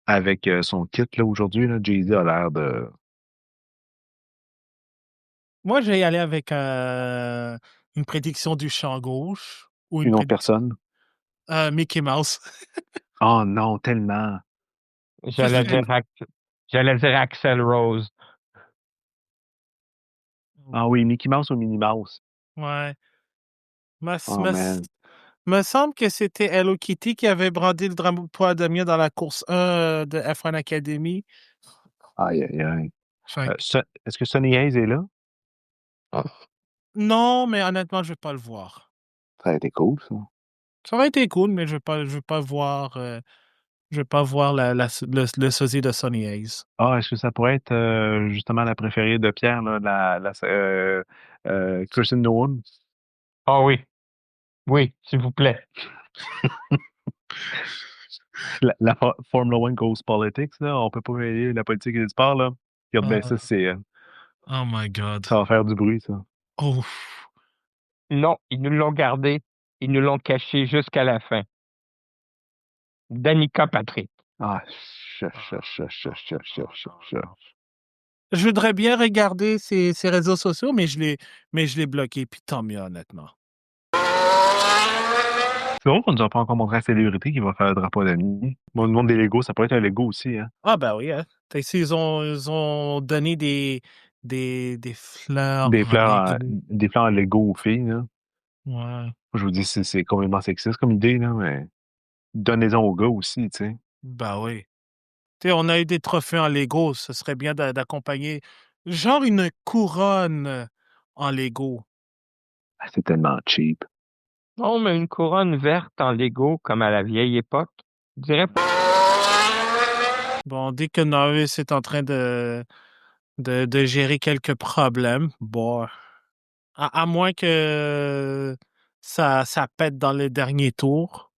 Avec son kit, là, aujourd'hui, là, Jay-Z a l'air de... Moi, je vais y aller avec une prédiction du champ gauche ou une une autre prédiction personne. Mickey Mouse. Oh non, tellement. J'allais dire Axel Rose. Ah oui, Mickey Mouse ou Minnie Mouse. Ouais. Oh man. Me semble que c'était Hello Kitty qui avait brandi le drapeau à damier dans la course 1 de F1 Academy. Aïe, aïe, aïe. Fait que- Est-ce que Sonny Hayes est là? Non, mais honnêtement, je vais pas le voir. Ça a été cool, ça. Ça aurait été cool, mais je vais pas voir le sosie de Sonny Hayes. Ah, est-ce que ça pourrait être justement la préférée de Pierre, là, Kirsten Noon? Ah oui. Oui, s'il vous plaît. La Formula 1 Goes Politics, là, on peut pas mêler la politique et le sport, là. Regarde bien, ça, Oh my God. ça va faire du bruit, ça. Oh. Non, ils nous l'ont gardé. Ils nous l'ont caché jusqu'à la fin. Danica Patrick. Ah, Je voudrais bien regarder ses réseaux sociaux, mais je l'ai bloqué, puis tant mieux, honnêtement. C'est drôle qu'on nous a pas encore montré la célébrité qui va faire le drapeau d'amis. Bon, le monde des Legos, ça pourrait être un Lego aussi, hein. Ah ben oui, hein. Ils ont donné des fleurs. Des fleurs en Lego aux filles, là. Ouais. Je vous dis, c'est complètement sexiste comme idée, là, mais donnez-en aux gars aussi, tu sais. Ben oui. Tu sais, on a eu des trophées en Lego, ce serait bien d'accompagner genre une couronne en Lego. Ah, c'est tellement cheap. Non, mais une couronne verte en Lego comme à la vieille époque. Je dirais pas. Bon, dès que Norris est en train de gérer quelques problèmes, bon, à moins que ça pète dans les derniers tours.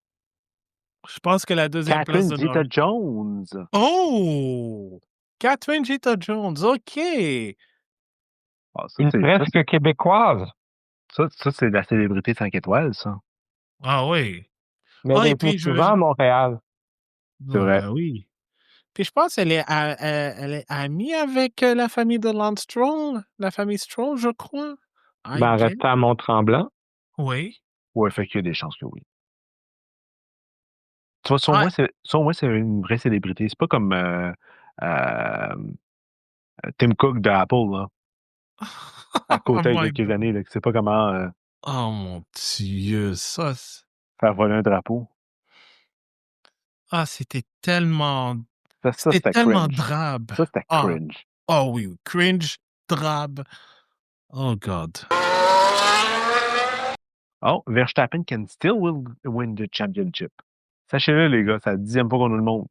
Je pense que la deuxième place Catherine de Norris. Zeta-Jones. Oh! Catherine Zeta-Jones, OK! Ah, ça, Une c'est presque québécoise. ça, c'est de la célébrité 5 étoiles, ça. Ah oui. Mais Ah, elle et est venue puis souvent à Montréal. C'est vrai. Ben oui. Puis je pense qu'elle est, elle est amie avec la famille de Lance Stroll, la famille Stroll, je crois. I Ben, guess. restait à Mont-Tremblant. Oui. Ouais, fait qu'il y a des chances que oui. Tu vois, Ouais. ça, au moins, c'est une vraie célébrité. C'est pas comme Tim Cook d'Apple, là, à côté Oh il y a my quelques God. années, là, qui sait pas comment Oh mon Dieu, ça. faire voler un drapeau. Ah, c'était tellement. Ça, C'était c'était tellement cringe. drabe. Ça, c'était Ah. cringe. Oh oui, cringe, drabe. Oh God. Oh, Verstappen can still win the championship. Sachez-le, les gars, c'est la 10e fois qu'on nous le montre.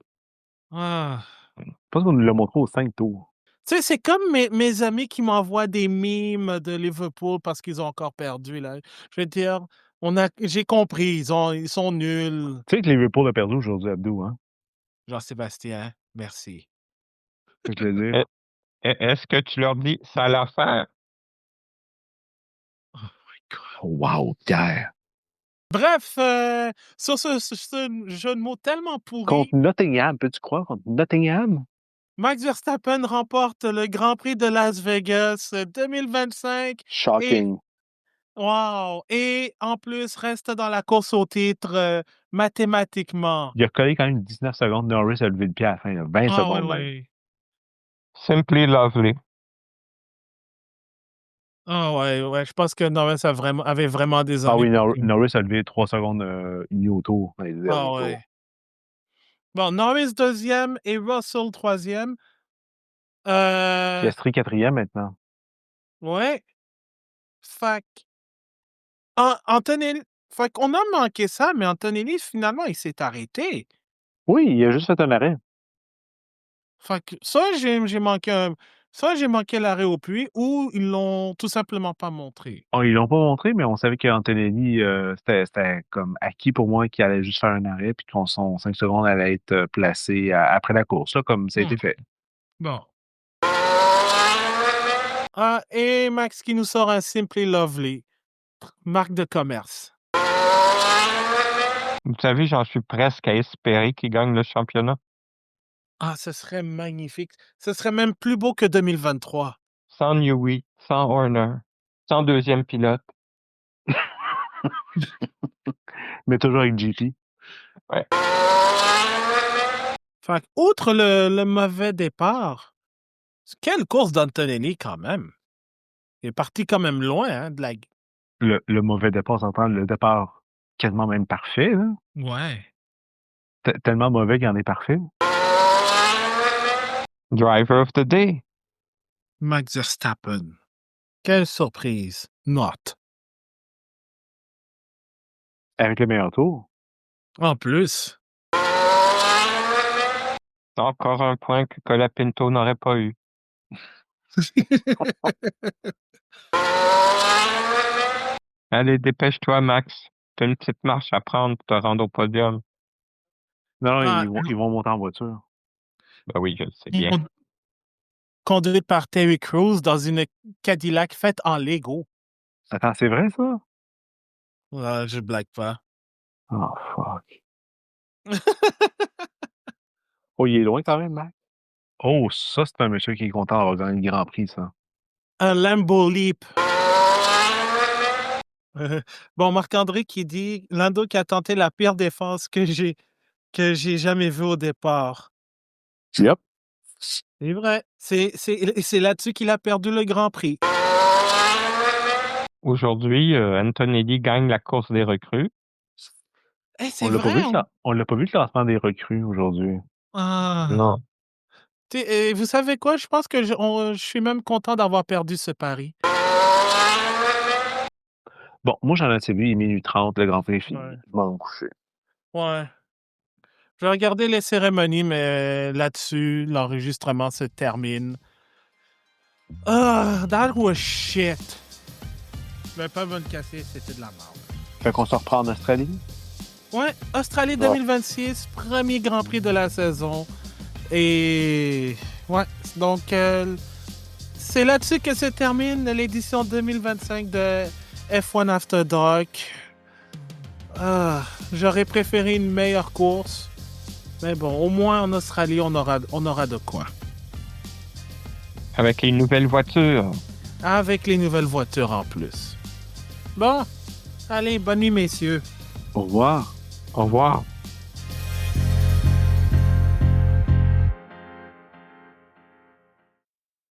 Ah. Je pense qu'on nous l'a montré aux 5 tours. Tu sais, c'est comme mes amis qui m'envoient des mimes de Liverpool parce qu'ils ont encore perdu, là. Je veux dire, j'ai compris, ils sont nuls. Tu sais que Liverpool a perdu aujourd'hui, Abdou, hein? Jean-Sébastien, merci. Je te le dire. Est-ce que tu leur dis ça à l'affaire? Oh my God. Oh, wow, Pierre. Bref, sur ce jeu de mots tellement pourri, Contre Nottingham, peux-tu croire? Contre Nottingham? Max Verstappen remporte le Grand Prix de Las Vegas 2025 et Shocking. wow! Et en plus, reste dans la course au titre mathématiquement. Il a collé quand même 19 secondes. Norris a levé le pied à la fin, là. 20 Ah secondes ouais, même. ouais. Simply lovely. Ah ouais, je pense que Norris avait vraiment des Ah oui, ennuis. Norris a levé 3 secondes et au tour dans les derniers Ah tours. ouais. Bon, Norris deuxième et Russell troisième. Piastri 4e maintenant. Ouais. Fait Antonelli, fait qu'on a manqué ça, mais Antonelli, finalement, il s'est arrêté. Oui, il a juste fait un arrêt. Fait que soit j'ai manqué l'arrêt au puits ou ils l'ont tout simplement pas montré. Oh, ils l'ont pas montré, mais on savait qu'Antonelli, c'était comme acquis pour moi qu'il allait juste faire un arrêt puis que son 5 secondes allait être placé après la course, là, comme ça a été fait. Bon. Ah, et Max qui nous sort un Simply Lovely, marque de commerce. Vous savez, j'en suis presque à espérer qu'il gagne le championnat. Ah, ce serait magnifique. Ce serait même plus beau que 2023. Sans Newey, sans Horner, sans deuxième pilote. Mais toujours avec GP. Ouais. Fait que, outre le mauvais départ, quelle course d'Antonelli quand même. Il est parti quand même loin hein, de la... Le mauvais départ, s'entend, le départ quasiment même parfait, là. Ouais. Tellement mauvais qu'il en est parfait. Driver of the day. Max Verstappen. Quelle surprise. Not. Avec le meilleur tour. En plus. Encore un point que Colapinto n'aurait pas eu. Allez, dépêche-toi, Max. T'as une petite marche à prendre pour te rendre au podium. Non, Ah, ils vont monter en voiture. Ben oui, je le sais bien. Conduite par Terry Crews dans une Cadillac faite en Lego. Attends, c'est vrai, ça? Je blague pas. Oh, fuck. Oh, il est loin quand même, Mac. Oh, ça, c'est un monsieur qui est content d'avoir gagné le Grand Prix, ça. Un Lambo Leap. Bon, Marc-André qui dit Lando qui a tenté la pire défense que j'ai jamais vue au départ. Yep. C'est vrai. C'est là-dessus qu'il a perdu le Grand Prix. Aujourd'hui, Antonelli gagne la course des recrues. C'est On l'a vrai. pas vu le classement des recrues aujourd'hui. Ah. Non. Vous savez quoi? Je pense que je suis même content d'avoir perdu ce pari. Bon, moi, j'en ai vu, il est minuit 30, le Grand Prix est fini. Ouais. Je m'en vais me coucher. Ouais. Je vais regarder les cérémonies, mais là-dessus, l'enregistrement se termine. Ah, that was shit. Je vais pas me le casser, c'était de la merde. Fait qu'on se reprend en Australie? Ouais, Australie 2026, premier Grand Prix de la saison. Et ouais, donc c'est là-dessus que se termine l'édition 2025 de F1 After Dark. J'aurais préféré une meilleure course. Mais bon, au moins en Australie, on aura de quoi. Avec les nouvelles voitures. Avec les nouvelles voitures en plus. Bon, allez, bonne nuit, messieurs. Au revoir. Au revoir.